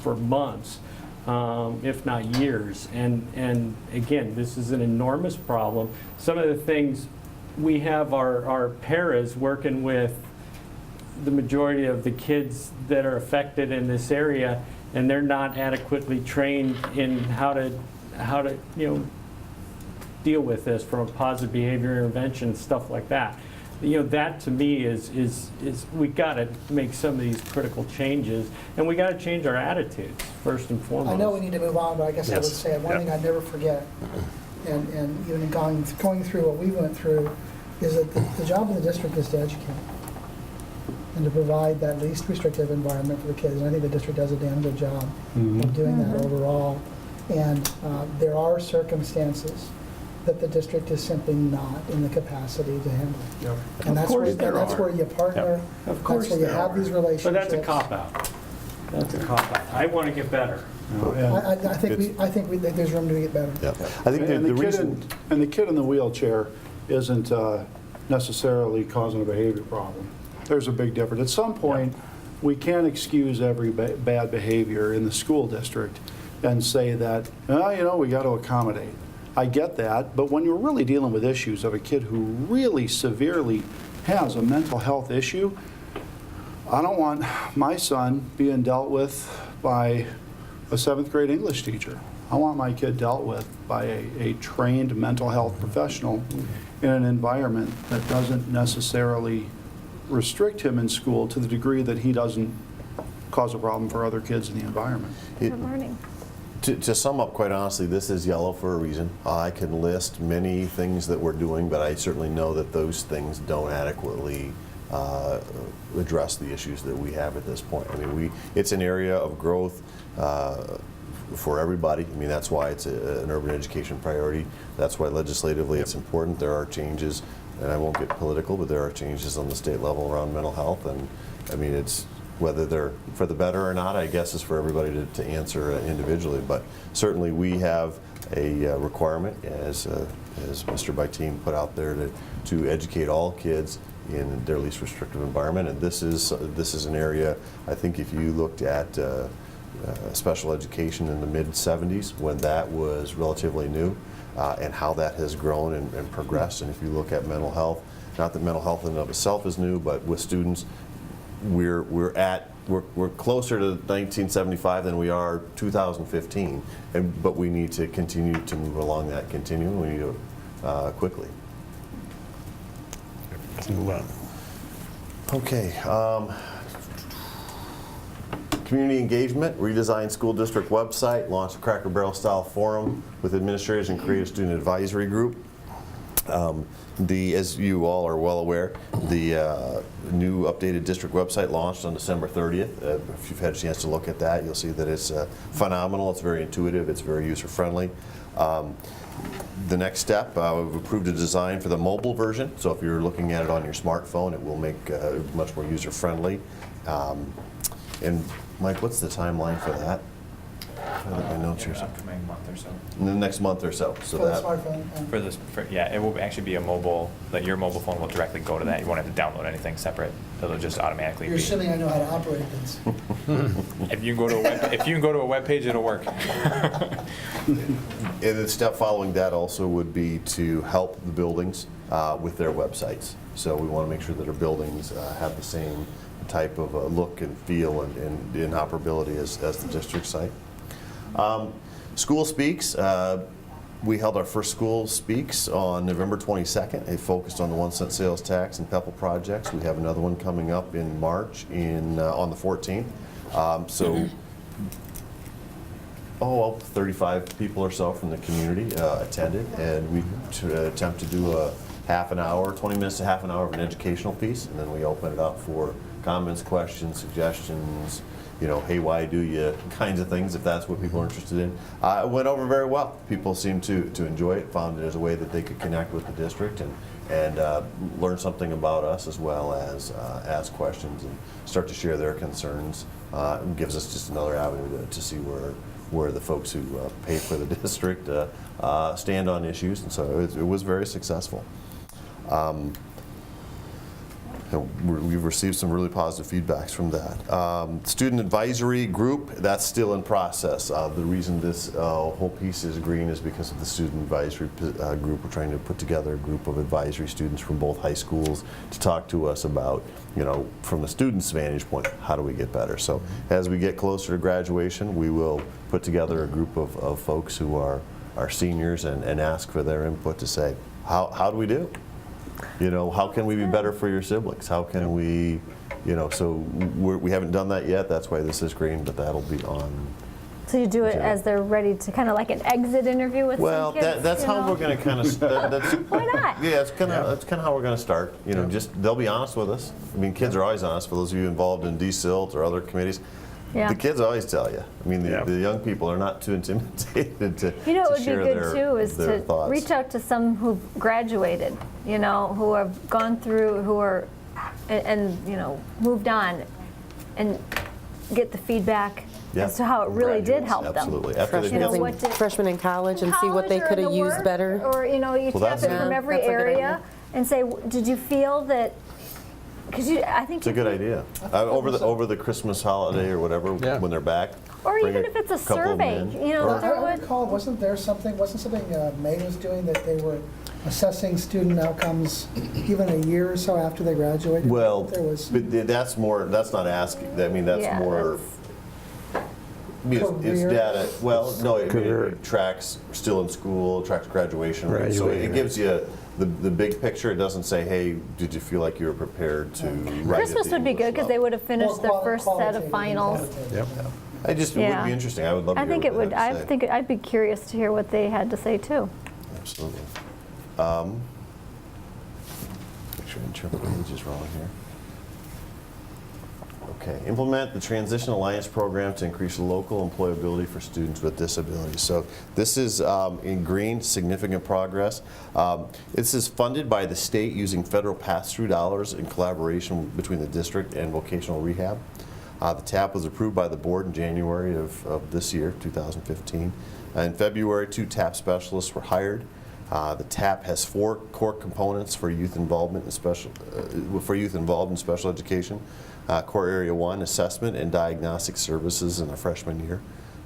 for months. If not years. And again, this is an enormous problem. Some of the things we have our paras working with the majority of the kids that are affected in this area, and they're not adequately trained in how to deal with this from a positive behavior intervention, stuff like that. That to me is we got to make some of these critical changes, and we got to change our attitudes first and foremost. I know we need to move on, but I guess I would Yes. say one thing I'd never forget, and even going through what we went through, is that the job of the district is to educate and to provide that least restrictive environment for the kids. And I think the district does a damn good job of doing that overall. And there are circumstances that the district is simply not in the capacity to handle. And that's where you partner. Of course That's where you there have are. these relationships. But that's a cop-out. That's a cop-out. I want to get better. I think there's room to get better. Yeah. I think And the the reason. kid in the wheelchair isn't necessarily causing a behavior problem. There's a big difference. At some point, we can't excuse every bad behavior in the school district and say that, we got to accommodate. I get that, but when you're really dealing with issues of a kid who really severely has a mental health issue, I don't want my son being dealt with by a 7th grade English teacher. I want my kid dealt with by a trained mental health professional in an environment that doesn't necessarily restrict him in school to the degree that he doesn't cause a problem for other kids in the environment. Good learning. To sum up, quite honestly, this is yellow for a reason. I can list many things that we're doing, but I certainly know that those things don't adequately address the issues that we have at this point. I mean, it's an area of growth for everybody. I mean, that's why it's an urban education priority. That's why legislatively it's important. There are changes, and I won't get political, but there are changes on the state level around mental health. And I mean, it's whether they're for the better or not, I guess, is for everybody to answer individually. But certainly we have a requirement, as Mr. Byteam put out there, to educate all kids in their least restrictive environment. And this is an area, I think if you looked at special education in the mid-'70s, when that was relatively new, and how that has grown and progressed. And if you look at mental health, not that mental health in and of itself is new, but with students, we're closer to 1975 than we are 2015, but we need to continue to move along that continuum. We need to quickly. Let's move on. Okay. Community engagement, redesigned school district website, launched a Cracker Barrel style forum with administrators and create a student advisory group. As you all are well aware, the new updated district website launched on December 30th. If you've had a chance to look at that, you'll see that it's phenomenal. It's very intuitive. It's very user-friendly. The next step, we've approved a design for the mobile version. So if you're looking at it on your smartphone, it will make it much more user-friendly. And Mike, what's the timeline for that? I look at my notes here. Upcoming month or so. In the next month or so. So For the that. smartphone. Yeah, it will actually be a mobile, that your mobile phone will directly go to that. You won't have to download anything separate. It'll just automatically You're be. assuming I know how to operate this. If you can go to a web page, it'll work. And the step following that also would be to help the buildings with their websites. So we want to make sure that our buildings have the same type of look and feel and interoperability as the district site. School Speaks. We held our first School Speaks on November 22nd. It focused on the 1-cent sales tax and PEPAL projects. We have another one coming up in March on the 14th. 35 people or so from the community attended, and we attempt to do a half an hour, 20 minutes to half an hour of an educational piece, and then we open it up for comments, questions, suggestions, hey, why do you kinds of things, if that's what people are interested in. It went over very well. People seemed to enjoy it, found it as a way that they could connect with the district and learn something about us, as well as ask questions and start to share their concerns. It gives us just another avenue to see where the folks who pay for the district stand on issues, and so it was very successful. We've received some really positive feedbacks from that. Student advisory group, that's still in process. The reason this whole piece is green is because of the student advisory group. We're trying to put together a group of advisory students from both high schools to talk to us about, from the student's vantage point, how do we get better? So as we get closer to graduation, we will put together a group of folks who are our seniors and ask for their input to say, how do we do? You know, how can we be better for your siblings? How can we, you know, so we haven't done that yet. That's why this is green, but that'll be on. So you do it Yeah. as they're ready to, kind of like an exit interview with Well, some kids? that's you how know? we're going to kind of. That's, Why not? Yeah, that's kind of how we're going to start. You know, just they'll be honest with us. I mean, kids are always honest. For those of you involved in DSILT or other committees, Yeah. the kids always tell you. I mean, Yeah. the young people are not too intimidated to You know, to what would be share good their, too is their to thoughts. reach out to some who've graduated, you know, who have gone through, who are, and you know, moved on, and get the feedback Yeah. as to how it really did Graduates, help them. Absolutely. After they You know, get what did- Freshmen in college and see what they College or could have the used work, better. Or, you know, you Well, tap that's it a- from Yeah, every that's a good area idea. and say, did you feel that, because I think. It's a good idea. Over the Christmas holiday or whatever, Yeah. when they're back. Or bring even if it's a couple of survey, them in. you know, Or- there I would, recall, wasn't something May was doing, that they were assessing student outcomes even a year or so after they graduated? Well, There was, but that's more. That's not asking. I mean, that's yeah, more. I mean, it's Career. data. Well, no, it Career. tracks still in school, tracks graduation rate. So Graduating it gives you the big picture. It doesn't say, hey, did you feel like you were prepared to write at Christmas the would be English good because they level? would have finished their first set of qualitative and finals. quantitative. Yep. It would Yeah. be interesting. I would love to I hear think what it would, they had I to say. think, I'd be curious to hear what they had to say too. Absolutely. Make sure I didn't jump pages wrong here. Okay, implement the Transition Alliance program to increase local employability for students with disabilities. So this is in green, significant progress. This is funded by the state using federal pass-through dollars in collaboration between the district and vocational rehab. The TAP was approved by the board in January of this year, 2015. In February, 2 TAP specialists were hired. The TAP has 4 core components for youth involvement in special education. Core Area 1, assessment and diagnostic services in the freshman year.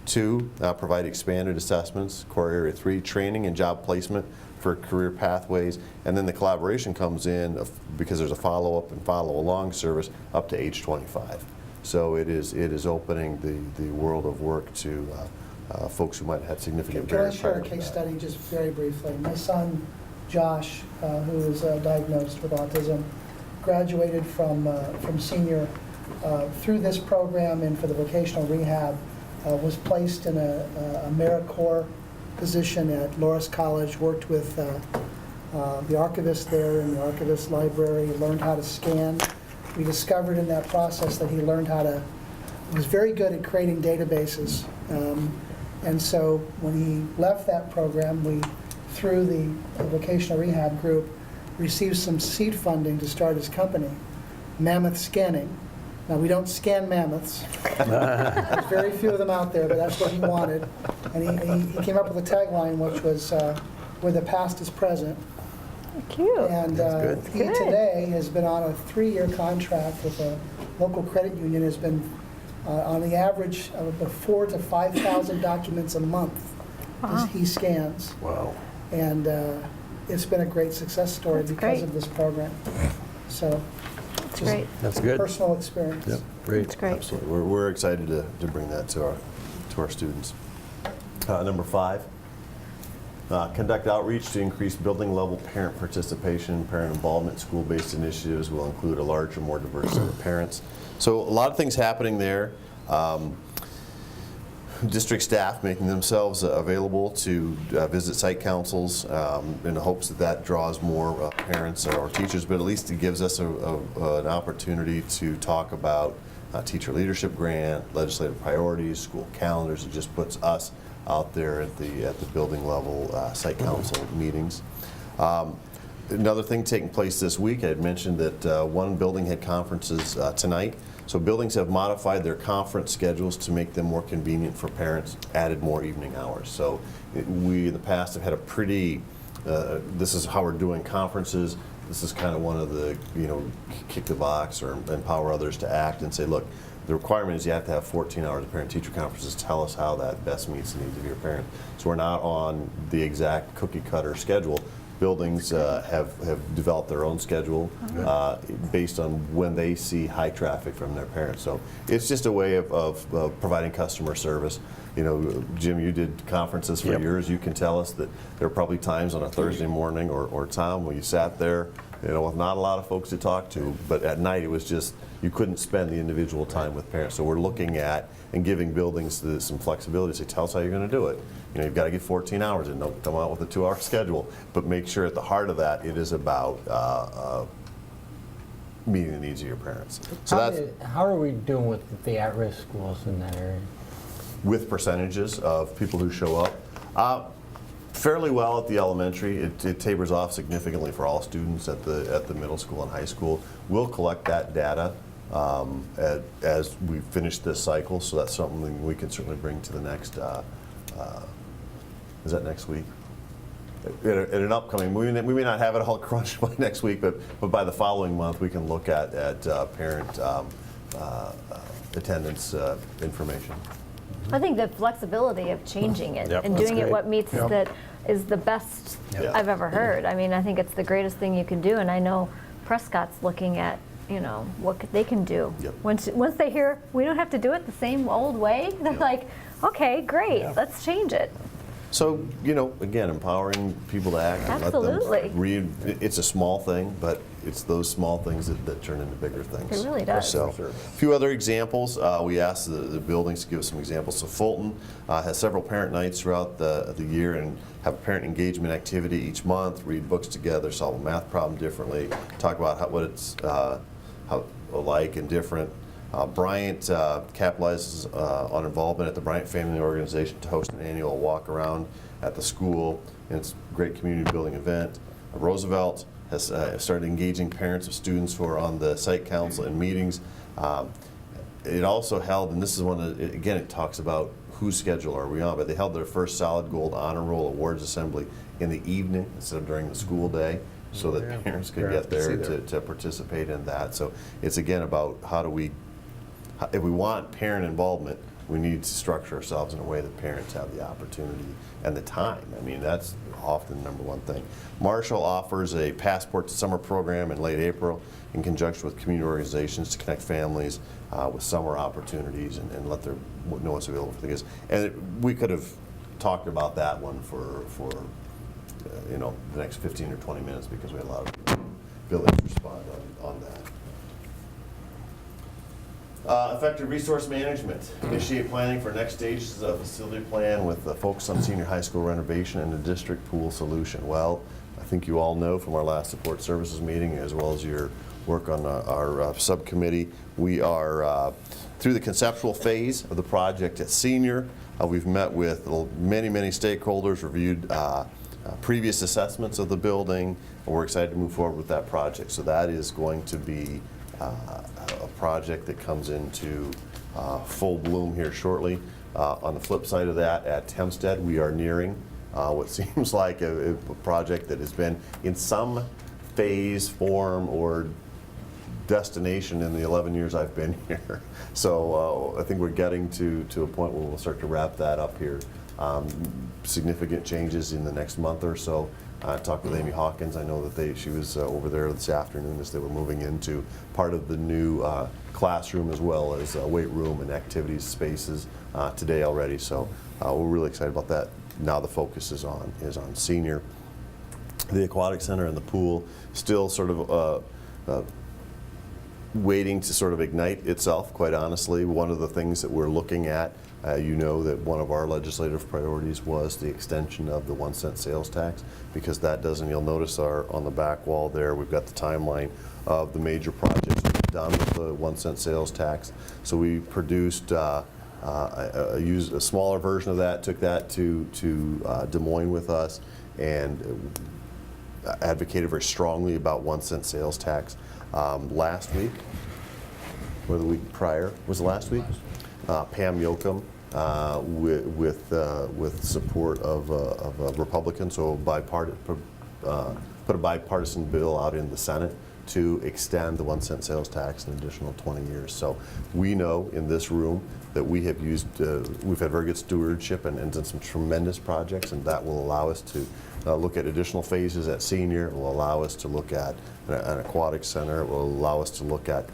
2, provide expanded assessments. Core Area 3, training and job placement for career pathways. And then the collaboration comes in because there's a follow-up and follow-along service up to age 25. So it is opening the world of work to folks who might have had significant Can I barriers share prior a to case that. study just very briefly? My son, Josh, who is diagnosed with autism, graduated from senior through this program and for the vocational rehab, was placed in a AmeriCorps position at Loras College, worked with the archivist there in the archivist library, learned how to scan. We discovered in that process that he learned how to, he was very good at creating databases. And so when he left that program, we, through the vocational rehab group, received some seed funding to start his company, Mammoth Scanning. Now, we don't scan mammoths. There's very few of them out there, but that's what he wanted. And he came up with a tagline, which was, where the past is present. Cute. And he Good. today has been on a 3-year contract with a local credit union, has been on the average of about 4,000 to 5,000 documents a month Wow. he scans. Wow. And it's been a great success story That's because great. of this program. So, That's just great. That's good. personal experience. Yep, great. That's great. Absolutely. We're excited to bring that to our students. Number 5, conduct outreach to increase building level parent participation. Parent involvement. School-based initiatives will include a larger, more diverse set of parents. So a lot of things happening there. District staff making themselves available to visit site councils in the hopes that draws more parents or teachers, but at least it gives us an opportunity to talk about teacher leadership grant, legislative priorities, school calendars. It just puts us out there at the building level site council meetings. Another thing taking place this week, I had mentioned that one building had conferences tonight. So buildings have modified their conference schedules to make them more convenient for parents, added more evening hours. So we in the past have had a pretty, this is how we're doing conferences. This is kind of one of the, kick the box or empower others to act and say, look, the requirement is you have to have 14 hours of parent-teacher conferences. Tell us how that best meets the needs of your parent. So we're not on the exact cookie-cutter schedule. buildings have developed their own schedule based on when they see high traffic from their parents. So it's just a way of providing customer service. You know, Jim, you did conferences for Yep. years. You can tell us that there are probably times on a Thursday morning or Tom when you sat there, you know, with not a lot of folks to talk to, but at night it was just, you couldn't spend the individual time with parents. So we're looking at and giving buildings some flexibility to say, tell us how you're going to do it. You know, you've got to get 14 hours in. Don't come out with a 2-hour schedule, but make sure at the heart of that it is about meeting the needs of your parents. So How are we doing with the at-risk schools in that area? with percentages of people who show up. Fairly well at the elementary. It tapers off significantly for all students at the middle school and high school. We'll collect that data as we finish this cycle, so that's something we can certainly bring to the next, is that next week? At an upcoming, we may not have it all crunched by next week, but by the following month we can look at parent attendance information. I think the flexibility of changing it Yep, and that's doing it great. what meets Yep. that is the best Yeah. I've ever heard. I mean, I think it's the greatest thing you can do, and I know Prescott's looking at, you know, what they can do. Yep. Once they hear we don't have to do it the same old way, they're Yep. like, okay, great, let's change it. So, you know, again, empowering people to act. and let them Absolutely. read. It's a small thing, but it's those small things that turn into bigger things. It really does. So, a few other examples. We asked the buildings to give us some examples. So Fulton has several parent nights throughout the year and have a parent engagement activity each month, read books together, solve a math problem differently, talk about what it's how alike and different. Bryant capitalizes on involvement at the Bryant Family Organization to host an annual walk around at the school, and it's a great community building event. Roosevelt has started engaging parents of students who are on the site council and meetings. It also held, and this is one that, again, it talks about whose schedule are we on, but they held their first Solid Gold Honor Roll Awards Assembly in the evening instead of during the school day, so that parents could get there to participate in that. So it's again about how do we, if we want parent involvement, we need to structure ourselves in a way that parents have the opportunity and the time. I mean, that's often the number one thing. Marshall offers a Passport to Summer program in late April in conjunction with community organizations to connect families with summer opportunities and let them know what's available for the kids. And we could have talked about that one for you know, the next 15 or 20 minutes because we had a lot of buildings respond on that. Effective resource management. Initiate planning for next stages of facility plan with the focus on senior high school renovation and the district pool solution. Well, I think you all know from our last support services meeting as well as your work on our subcommittee, we are through the conceptual phase of the project at senior. We've met with many stakeholders, reviewed previous assessments of the building, and we're excited to move forward with that project. So that is going to be a project that comes into full bloom here shortly. On the flip side of that, at Hempstead, we are nearing what seems like a project that has been in some phase, form, or destination in the 11 years I've been here. So I think we're getting to a point where we'll start to wrap that up here. Significant changes in the next month or so. I talked with Amy Hawkins. I know that she was over there this afternoon as they were moving into part of the new classroom as well as weight room and activities spaces today already. So we're really excited about that. Now the focus is on senior. The aquatic center and the pool still sort of waiting to sort of ignite itself, quite honestly. One of the things that we're looking at, you know that one of our legislative priorities was the extension of the 1 cent sales tax, because that doesn't, you'll notice on the back wall there, we've got the timeline of the major projects we've done with the 1 cent sales tax. So we produced a smaller version of that, took that to Des Moines with us, and advocated very strongly about 1 cent sales tax. Last week, or the week prior, was it last week? Pam Yoakum, with support of Republicans, so put a bipartisan bill out in the Senate to extend the 1 cent sales tax an additional 20 years. So we know in this room that we have used, we've had very good stewardship and done some tremendous projects, and that will allow us to look at additional phases at senior. It will allow us to look at an aquatic center. It will allow us to look at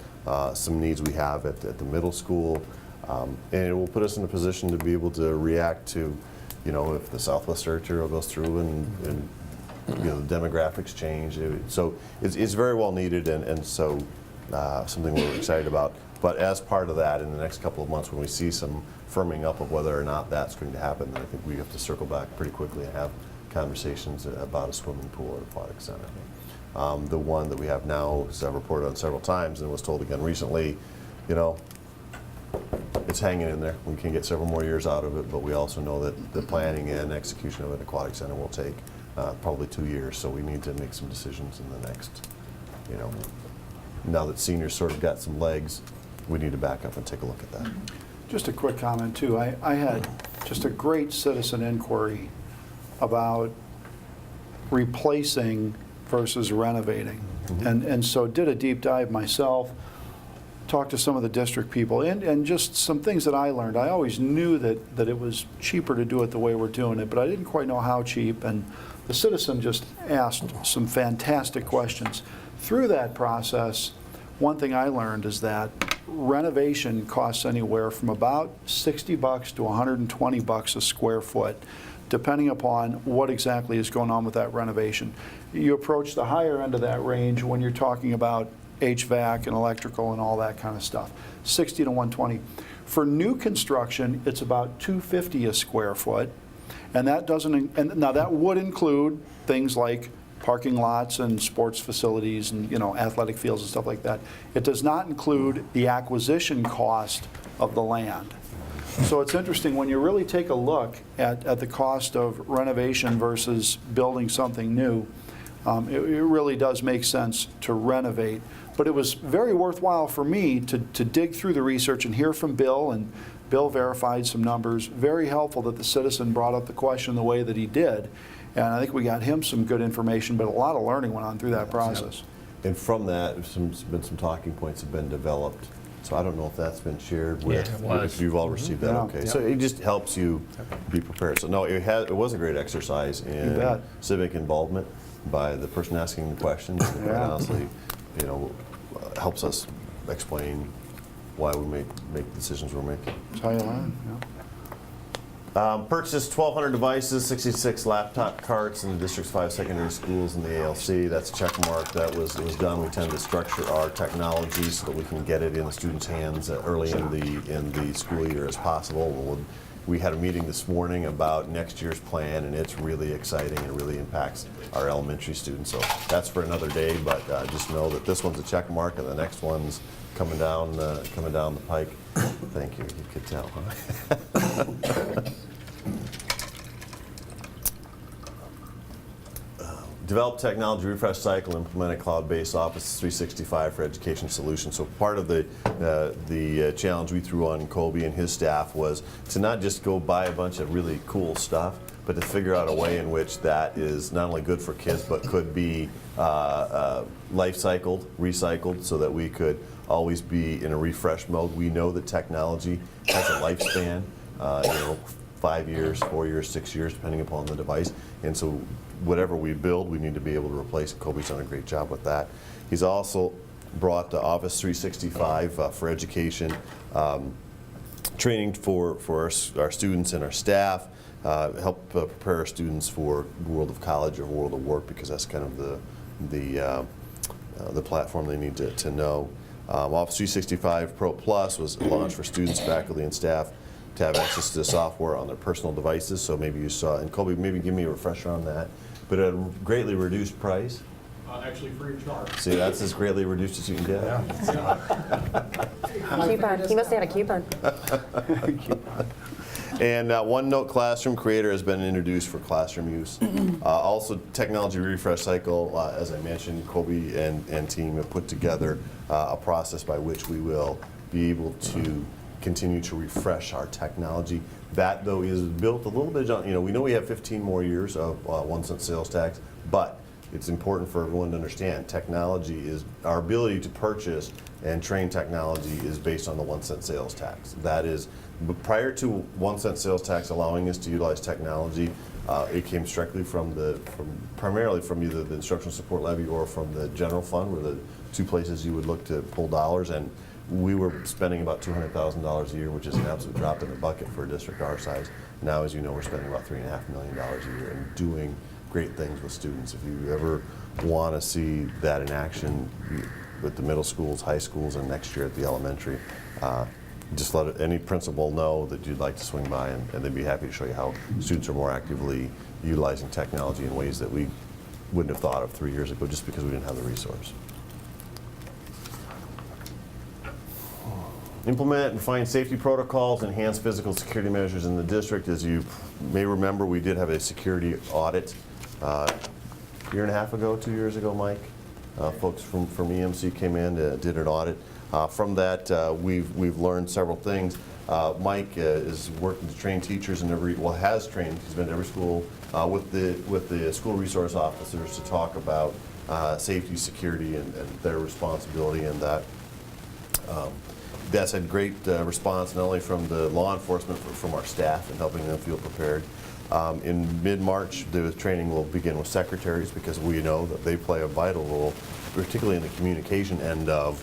some needs we have at the middle school. And it will put us in a position to be able to react to, if the Southwest Arterial goes through and the demographics change. So it's very well needed, and so something we're excited about. But as part of that, in the next couple of months, when we see some firming up of whether or not that's going to happen, then I think we have to circle back pretty quickly and have conversations about a swimming pool or aquatic center. The one that we have now, as I've reported on several times and was told again recently, it's hanging in there. We can get several more years out of it, but we also know that the planning and execution of an aquatic center will take probably 2 years, so we need to make some decisions in the next, now that seniors sort of got some legs, we need to back up and take a look at that. Just a quick comment, too. I had just a great citizen inquiry about replacing versus renovating. And so did a deep dive myself, talked to some of the district people, and just some things that I learned. I always knew that it was cheaper to do it the way we're doing it, but I didn't quite know how cheap. And the citizen just asked some fantastic questions. Through that process, one thing I learned is that renovation costs anywhere from about $60 to $120 a square foot, depending upon what exactly is going on with that renovation. You approach the higher end of that range when you're talking about HVAC and electrical and all that kind of stuff, 60 to 120. For new construction, it's about $250 a square foot, and that doesn't, and now that would include things like parking lots and sports facilities and athletic fields and stuff like that. It does not include the acquisition cost of the land. So it's interesting when you really take a look at the cost of renovation versus building something new. It really does make sense to renovate. But it was very worthwhile for me to dig through the research and hear from Bill, and Bill verified some numbers. Very helpful that the citizen brought up the question the way that he did. And I think we got him some good information, but a lot of learning went on through that process. And from that, some talking points have been developed. So I don't know if that's been shared with, Yeah, it was. if you've all received that, Yeah. okay. So it just helps you be prepared. So no, it was a great exercise in bet. civic involvement by the person asking the questions. And quite Yeah. honestly, helps us explain why we make the decisions we're making. That's how you learn. Purchased 1,200 devices, 66 laptop carts in the district's 5 secondary schools in the ALC. That's a check mark. It was done. We tend to structure our technology so that we can get it in the students' hands early in the school year as possible. We had a meeting this morning about next year's plan, and it's really exciting and really impacts our elementary students. So that's for another day, but just know that this one's a check mark, and the next one's coming down the pike. Thank you. You could tell, huh? Develop technology refresh cycle, implement a cloud-based Office 365 for education solutions. So part of the challenge we threw on Colby and his staff was to not just go buy a bunch of really cool stuff, but to figure out a way in which that is not only good for kids, but could be life cycled, recycled, so that we could always be in a refresh mode. We know that technology has a lifespan, 5 years, 4 years, 6 years, depending upon the device. And so whatever we build, we need to be able to replace it. Kobe's done a great job with that. He's also brought the Office 365 for education, training for our students and our staff, help prepare our students for world of college or world of work, because that's kind of the platform they need to know. Office 365 Pro Plus was launched for students, faculty, and staff to have access to the software on their personal devices. So maybe you saw, and Kobe, maybe give me a refresher on that, but at a greatly reduced price. Actually free of charge. See, that's as greatly reduced as you can get. Coupon. He must have had a coupon. And OneNote Classroom Creator has been introduced for classroom use. Also, technology refresh cycle, as I mentioned, Kobe and team have put together a process by which we will be able to continue to refresh our technology. That, though, is built a little bit on, we know we have 15 more years of 1 cent sales tax, but it's important for everyone to understand, technology is, our ability to purchase and train technology is based on the 1 cent sales tax. That is, prior to 1 cent sales tax allowing us to utilize technology, it came strictly primarily from either the instructional support levy or from the general fund, were the two places you would look to pull dollars. And we were spending about $200,000 a year, which is an absolute drop in the bucket for a district our size. Now, as you know, we're spending about $3.5 million a year and doing great things with students. If you ever want to see that in action with the middle schools, high schools, and next year at the elementary, just let any principal know that you'd like to swing by, and they'd be happy to show you how students are more actively utilizing technology in ways that we wouldn't have thought of 3 years ago just because we didn't have the resource. Implement and refine safety protocols, enhance physical security measures in the district. As you may remember, we did have a security audit a year and a half ago, 2 years ago, Mike. Folks from EMC came in, did an audit. From that, we've learned several things. Mike is working to train teachers in has trained, he's been to every school with the school resource officers to talk about safety, security, and their responsibility in that. That's had great response, not only from the law enforcement, but from our staff and helping them feel prepared. In mid-March, the training will begin with secretaries because we know that they play a vital role, particularly in the communication end of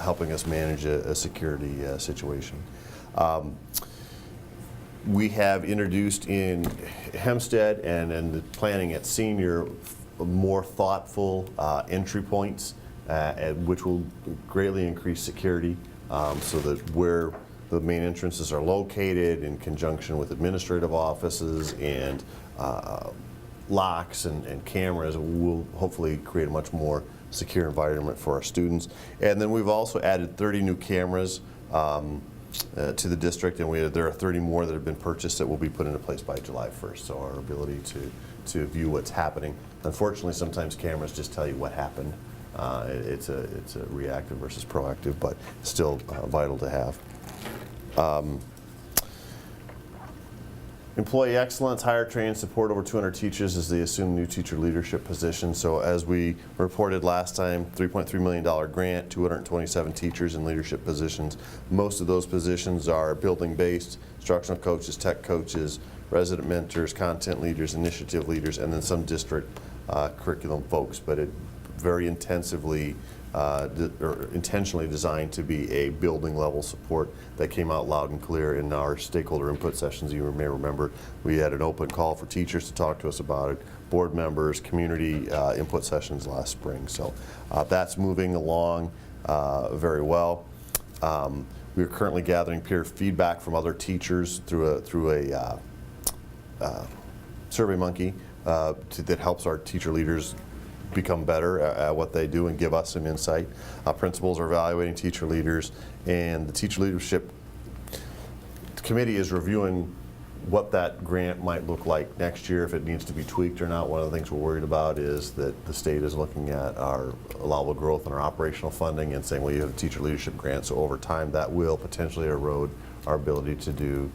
helping us manage a security situation. We have introduced in Hempstead and the planning at Senior more thoughtful entry points, which will greatly increase security. So that where the main entrances are located in conjunction with administrative offices and locks and cameras will hopefully create a much more secure environment for our students. And then we've also added 30 new cameras to the district, and there are 30 more that have been purchased that will be put into place by July 1st. So our ability to view what's happening. Unfortunately, sometimes cameras just tell you what happened. It's a reactive versus proactive, but still vital to have. Employee excellence, hire, train, support over 200 teachers as they assume new teacher leadership positions. So as we reported last time, $3.3 million grant, 227 teachers in leadership positions. Most of those positions are building-based, instructional coaches, tech coaches, resident mentors, content leaders, initiative leaders, and then some district curriculum folks. But it very intensively or intentionally designed to be a building level support that came out loud and clear in our stakeholder input sessions. You may remember we had an open call for teachers to talk to us about it, board members, community input sessions last spring. So that's moving along very well. We are currently gathering peer feedback from other teachers through a SurveyMonkey that helps our teacher leaders become better at what they do and give us some insight. Principals are evaluating teacher leaders, and the teacher leadership committee is reviewing what that grant might look like next year, if it needs to be tweaked or not. One of the things we're worried about is that the state is looking at our allowable growth and our operational funding and saying, well, you have a teacher leadership grant, so over time that will potentially erode our ability to do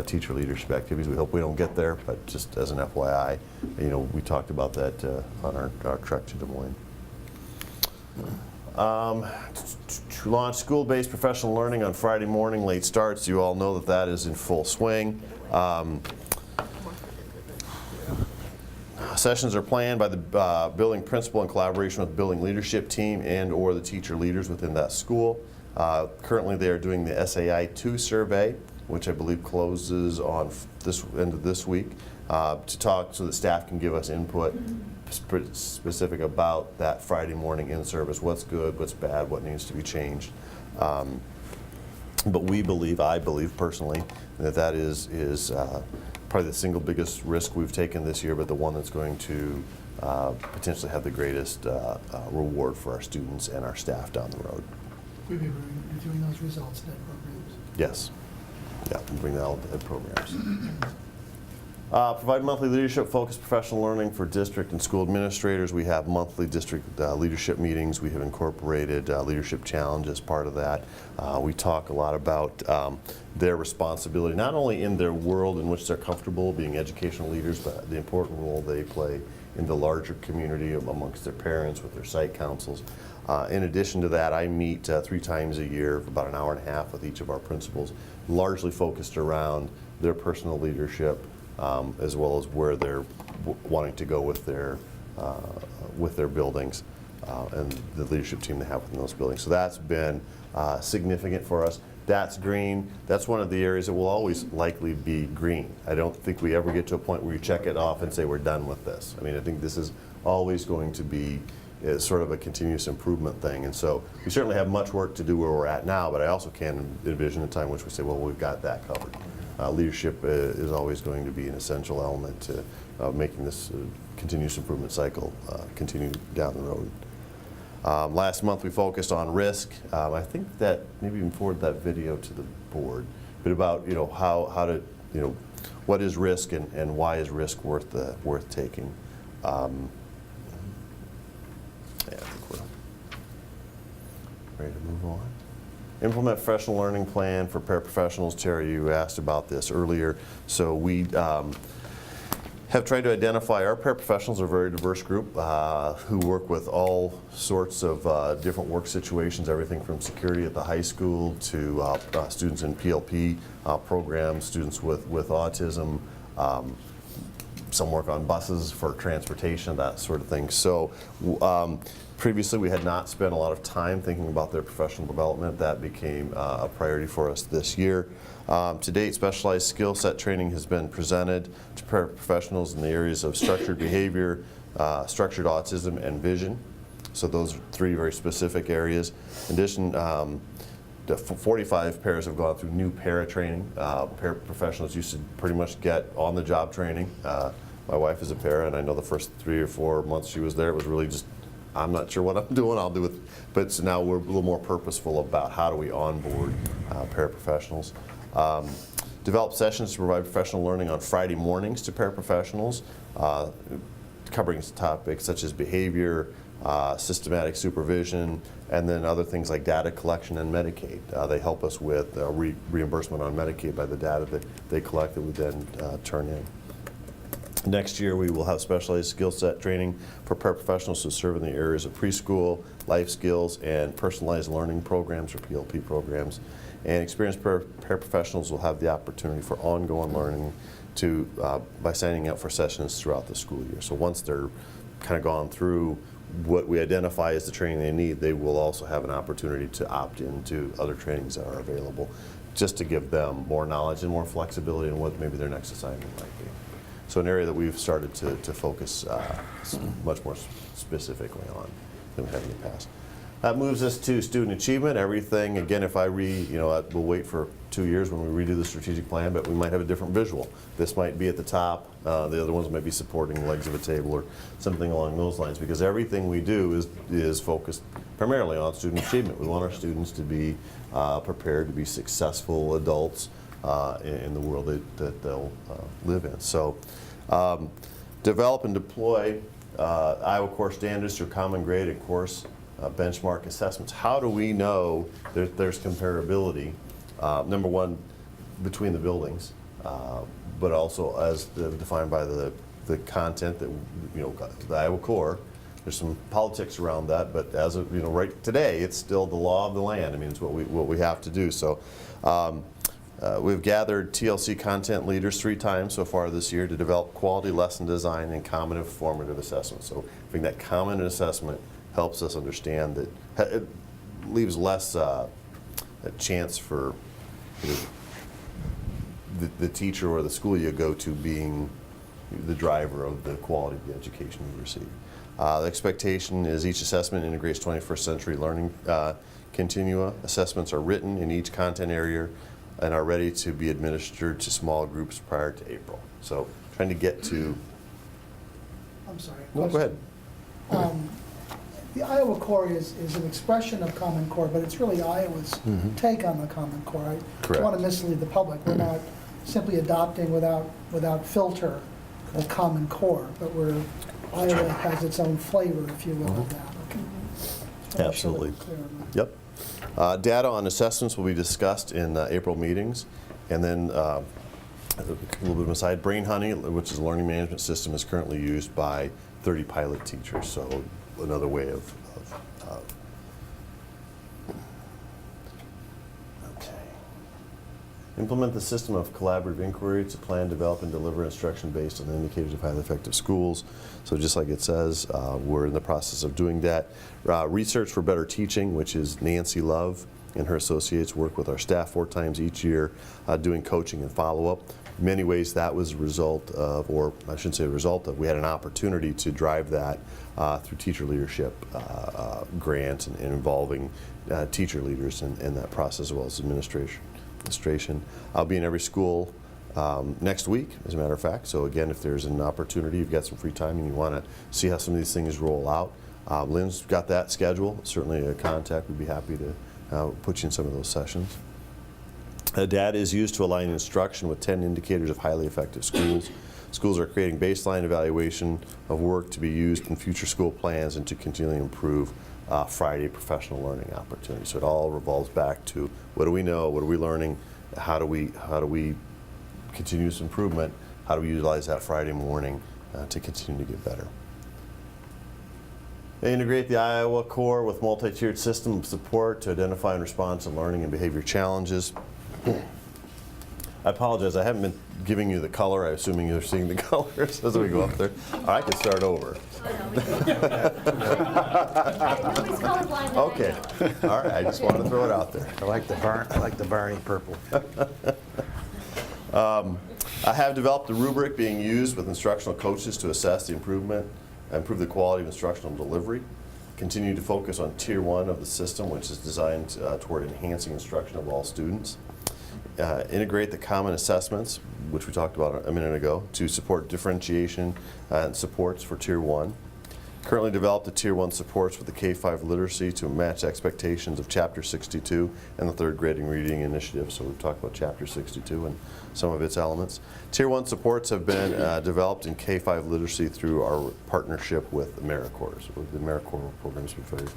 teacher leadership activities. We hope we don't get there, but just as an FYI, you know, we talked about that on our trek to Des Moines. To launch school-based professional learning on Friday morning, late starts. You all know that is in full swing. Sessions are planned by the building principal in collaboration with the building leadership team and or the teacher leaders within that school. Currently they are doing the SAI 2 survey, which I believe closes on this end of this week, to talk so that staff can give us input specific about that Friday morning in service, what's good, what's bad, what needs to be changed. But I believe personally, that is probably the single biggest risk we've taken this year, but the one that's going to potentially have the greatest reward for our students and our staff down the road. We'll be reviewing those results in that programs. Yes. Yeah, we bring that all to programs. Provide monthly leadership-focused professional learning for district and school administrators. We have monthly district leadership meetings. We have incorporated leadership challenge as part of that. We talk a lot about their responsibility, not only in their world in which they're comfortable being educational leaders, but the important role they play in the larger community amongst their parents, with their site councils. In addition to that, I meet 3 times a year for about an hour and a half with each of our principals, largely focused around their personal leadership, as well as where they're wanting to go with their buildings and the leadership team they have within those buildings. So that's been significant for us. That's green. That's one of the areas that will always likely be green. I don't think we ever get to a point where you check it off and say we're done with this. I mean, I think this is always going to be sort of a continuous improvement thing. And so we certainly have much work to do where we're at now, but I also can envision a time in which we say, well, we've got that covered. Leadership is always going to be an essential element to making this continuous improvement cycle continue down the road. Last month we focused on risk. I think that maybe even forward that video to the board, but about how to what is risk and why is risk worth taking. Yeah, I think we're ready to move on. Implement professional learning plan for paraprofessionals. Terry, you asked about this earlier. So we have tried to identify our paraprofessionals are a very diverse group who work with all sorts of different work situations, everything from security at the high school to students in PLP programs, students with autism. Some work on buses for transportation, that sort of thing. So previously we had not spent a lot of time thinking about their professional development. That became a priority for us this year. To date, specialized skill set training has been presented to paraprofessionals in the areas of structured behavior, structured autism, and vision. So those are 3 very specific areas. In addition, 45 pairs have gone through new para training. Paraprofessionals used to pretty much get on-the-job training. My wife is a para, and I know the first 3 or 4 months she was there, it was really just, I'm not sure what I'm doing, I'll do it. But so now we're a little more purposeful about how do we onboard paraprofessionals. Develop sessions to provide professional learning on Friday mornings to paraprofessionals, covering topics such as behavior, systematic supervision, and then other things like data collection and Medicaid. They help us with reimbursement on Medicaid by the data that they collect that we then turn in. Next year, we will have specialized skill set training for paraprofessionals to serve in the areas of preschool, life skills, and personalized learning programs or PLP programs. And experienced paraprofessionals will have the opportunity for ongoing learning by signing up for sessions throughout the school year. So once they're kind of gone through what we identify as the training they need, they will also have an opportunity to opt into other trainings that are available, just to give them more knowledge and more flexibility in what maybe their next assignment might be. So an area that we've started to focus much more specifically on than we have in the past. That moves us to student achievement. Everything, again, if I we'll wait for 2 years when we redo the strategic plan, but we might have a different visual. This might be at the top. The other ones might be supporting legs of a table or something along those lines, because everything we do is focused primarily on student achievement. We want our students to be prepared to be successful adults in the world that they'll live in. So develop and deploy Iowa core standards through common grade and course benchmark assessments. How do we know there's comparability, number one, between the buildings, but also as defined by the content that, the Iowa core. There's some politics around that, but as of, right today, it's still the law of the land. I mean, it's what we have to do. So we've gathered TLC content leaders 3 times so far this year to develop quality lesson design and common and formative assessment. So I think that common assessment helps us understand that it leaves less a chance for the teacher or the school you go to being the driver of the quality of the education you receive. The expectation is each assessment integrates 21st century learning continua. Assessments are written in each content area and are ready to be administered to small groups prior to April. So trying to get to... I'm sorry. No, go ahead. The Iowa Core is an expression of Common Core, but it's really Iowa's take on the Common Core. I Correct. don't want to mislead the public. We're not simply adopting without filter a common core, but Iowa has its own flavor, if you will, of that. Okay. So I'm sure Absolutely. that's clear on that. Yep. Data on assessments will be discussed in April meetings. And then a little bit of an aside, Brain Honey, which is a learning management system, is currently used by 30 pilot teachers. So another way of okay. Implement the system of collaborative inquiry to plan, develop, and deliver instruction based on the indicators of highly effective schools. So just like it says, we're in the process of doing that. Research for Better Teaching, which is Nancy Love and her associates work with our staff 4 times each year doing coaching and follow-up. In many ways that was a result of, or I shouldn't say a result of, we had an opportunity to drive that through teacher leadership grants and involving teacher leaders in that process as well as administration. I'll be in every school next week, as a matter of fact. So again, if there's an opportunity, you've got some free time and you want to see how some of these things roll out, Lynn's got that schedule. Certainly a contact. We'd be happy to put you in some of those sessions. Data is used to align instruction with 10 indicators of highly effective schools. Schools are creating baseline evaluation of work to be used in future school plans and to continually improve Friday professional learning opportunities. So it all revolves back to what do we know, what are we learning, how do we continuous improvement, how do we utilize that Friday morning to continue to get better. They integrate the Iowa core with multi-tiered system of support to identify and respond to learning and behavior challenges. I apologize, I haven't been giving you the color. I'm assuming you're seeing the colors as we go up there. I can start over. Okay, all right, I just wanted to throw it out there. I like the Barney purple. I have developed a rubric being used with instructional coaches to assess the improve the quality of instructional delivery. Continue to focus on Tier 1 of the system, which is designed toward enhancing instruction of all students. Integrate the common assessments, which we talked about a minute ago, to support differentiation and supports for Tier 1. Currently developed the Tier 1 supports with the K-5 literacy to match expectations of Chapter 62 and the third grading reading initiative. So we've talked about Chapter 62 and some of its elements. Tier 1 supports have been developed in K-5 literacy through our partnership with AmeriCorps. So the AmeriCorps program has been very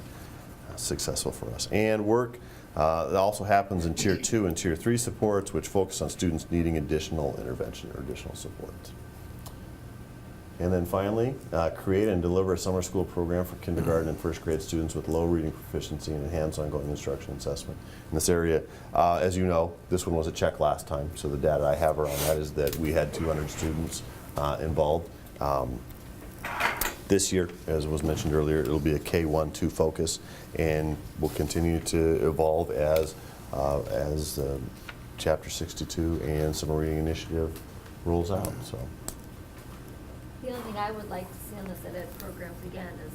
successful for us. And work that also happens in Tier 2 and Tier 3 supports, which focus on students needing additional intervention or additional support. And then finally, create and deliver a summer school program for kindergarten and first grade students with low reading proficiency and enhanced ongoing instruction assessment in this area. As you know, this one was a check last time, so the data I have around that is that we had 200 students involved. This year, as was mentioned earlier, it'll be a K-1-2 focus, and will continue to evolve as Chapter 62 and Summer Reading Initiative rolls out. So. The only thing I would like to see on the Ed Ed programs again is,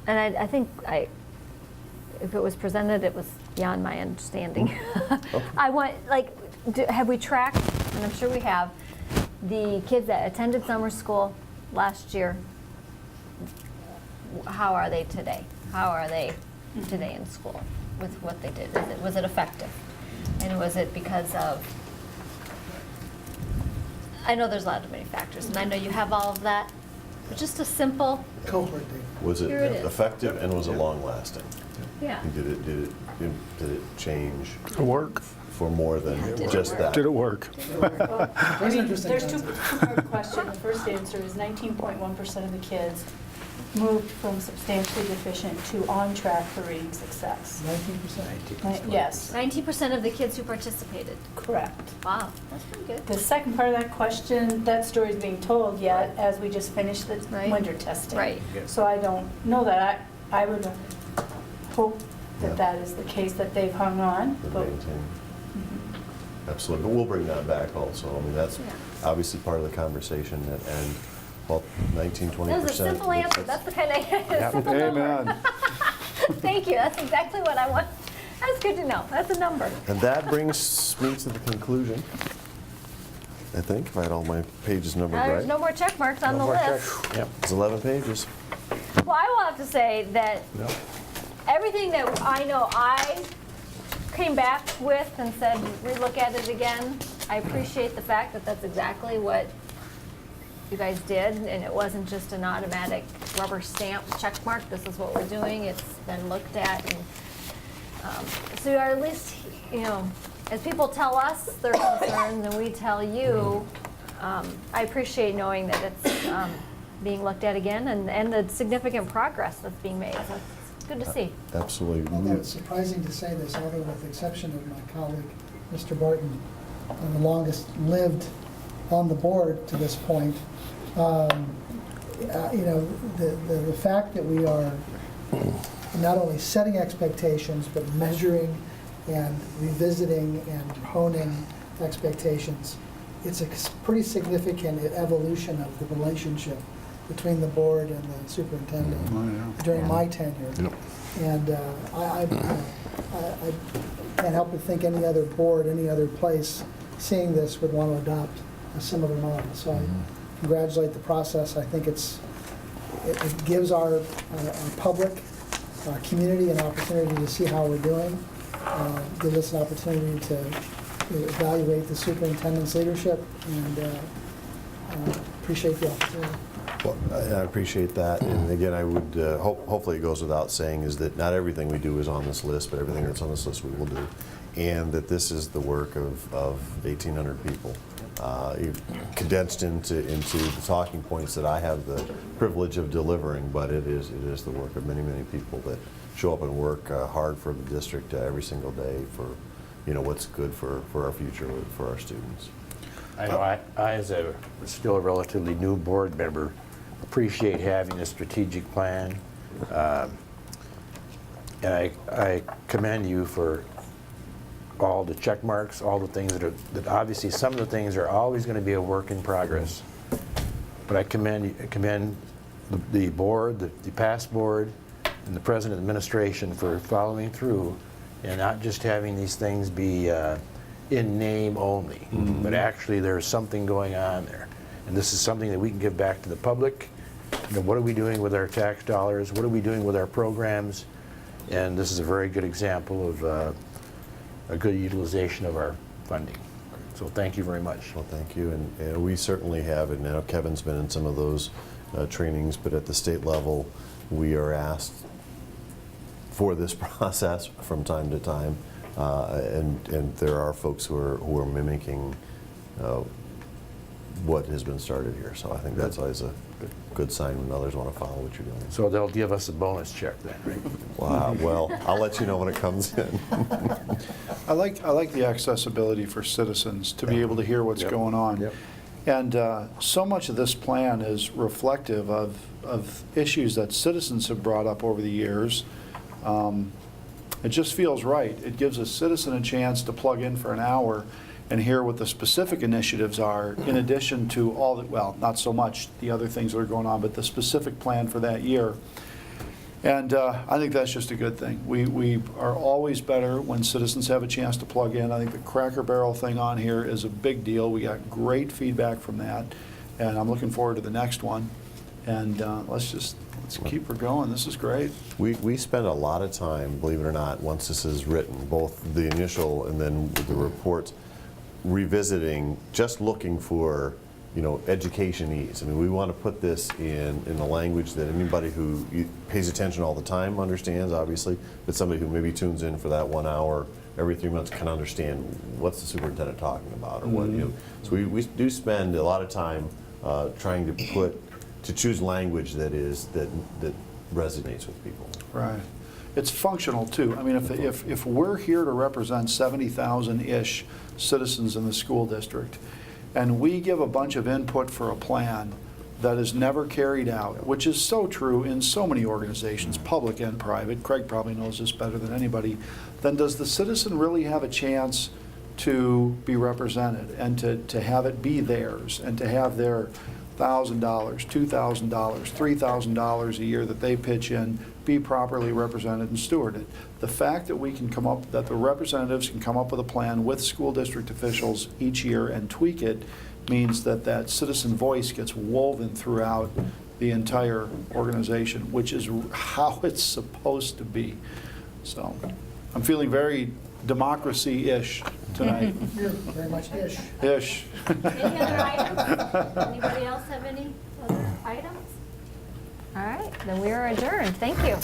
and I think if it was presented, it was beyond my understanding. I want, have we tracked, and I'm sure we have, the kids that attended summer school last year? How are they today? How are they today in school with what they did? Was it effective? And was it because of, I know there's a lot of many factors, and I know you have all of that, but just a simple, Cohort data. Was it Here it is. effective and was it long lasting? yeah. Did it change Work? for more than just that? Did it work? That's an interesting There's concept. two-part question. The first answer is 19.1% of the kids moved from substantially deficient to on track for reading success. 19%. Yes, 90% of the kids who participated. correct. Wow, that's pretty good. The second part of that question, that story's being told yet, as we just finished the Right. winter testing. Right. So I don't know that. I would hope Yeah. that that is the case, that they've hung on. To But maintain. Absolutely, but we'll bring that back also. I mean, that's Yeah. obviously part of the conversation, and, well, 19, 20%. That was a simple answer. That's the kind of simple number. Amen. Thank you. That's exactly what I want. That's good to know. That's a number. And that brings me to the conclusion, I think, if I had all my pages numbered There's right. no more check marks on the list. Yep. It's 11 pages. Well, I will have to say that everything that I know I came back with and said, relook at it again. I appreciate the fact that that's exactly what you guys did, and it wasn't just an automatic rubber stamp check mark. This is what we're doing. It's been looked at, and so are at least, you know, as people tell us their concerns and we tell you, I appreciate knowing that it's being looked at again, and the significant progress that's being made. So it's good to see. Absolutely. Although it's surprising to say this, although with the exception of my colleague, Mr. Barton, the longest lived on the board to this point, you know, the fact that we are not only setting expectations, but measuring and revisiting and honing expectations, it's a pretty significant evolution of the relationship between the board and the superintendent during my tenure. Yep. And I can't help but think any other board, any other place, seeing this would want to adopt a similar model. So I congratulate the process. I think it gives our public, our community an opportunity to see how we're doing, gives us an opportunity to evaluate the superintendent's leadership, and appreciate the opportunity. Well, I appreciate that, and again, I would, hopefully it goes without saying, is that not everything we do is on this list, but everything that's on this list we will do, and that this is the work of 1,800 people, condensed into the talking points that I have the privilege of delivering, but it is the work of many, many people that show up and work hard for the district every single day for, you know, what's good for our future, for our students. I know I as a still a relatively new board member, appreciate having a strategic plan. And I commend you for all the check marks, all the things that obviously some of the things are always going to be a work in progress. But I commend the board, the past board, and the present administration for following through and not just having these things be in name only, but actually there's something going on there. And this is something that we can give back to the public. You know, what are we doing with our tax dollars? What are we doing with our programs? And this is a very good example of a good utilization of our funding. So thank you very much. Well, thank you, and we certainly have, and now Kevin's been in some of those trainings, but at the state level, we are asked for this process from time to time. And there are folks who are mimicking what has been started here. So I think that's always a good sign when others want to follow what you're doing. So they'll give us a bonus check then, right? Wow. Well, I'll let you know when it comes in. I like the accessibility for citizens to be able to hear what's going on. Yep. And so much of this plan is reflective of issues that citizens have brought up over the years. It just feels right. It gives a citizen a chance to plug in for an hour and hear what the specific initiatives are, in addition to all the, well, not so much the other things that are going on, but the specific plan for that year. And I think that's just a good thing. We are always better when citizens have a chance to plug in. I think the Cracker Barrel thing on here is a big deal. We got great feedback from that, and I'm looking forward to the next one. And let's keep her going. This is great. We spend a lot of time, believe it or not, once this is written, both the initial and then the reports, revisiting, just looking for, you know, education needs. I mean, we want to put this in a language that anybody who pays attention all the time understands, obviously, but somebody who maybe tunes in for that 1 hour every 3 months can understand what's the superintendent talking about, or what, you know. So we do spend a lot of time trying to choose language that resonates with people. Right. It's functional too. I mean, if we're here to represent 70,000-ish citizens in the school district, and we give a bunch of input for a plan that is never carried out, which is so true in so many organizations, public and private, Craig probably knows this better than anybody, then does the citizen really have a chance to be represented and to have it be theirs and to have their $1,000, $2,000, $3,000 a year that they pitch in be properly represented and stewarded? The fact that we can come up, that the representatives can come up with a plan with school district officials each year and tweak it, means that that citizen voice gets woven throughout the entire organization, which is how it's supposed to be. So I'm feeling very democracy-ish tonight. Here, very much ish. Ish. Any other items? Anybody else have any other items? All right, then we are adjourned. Thank you.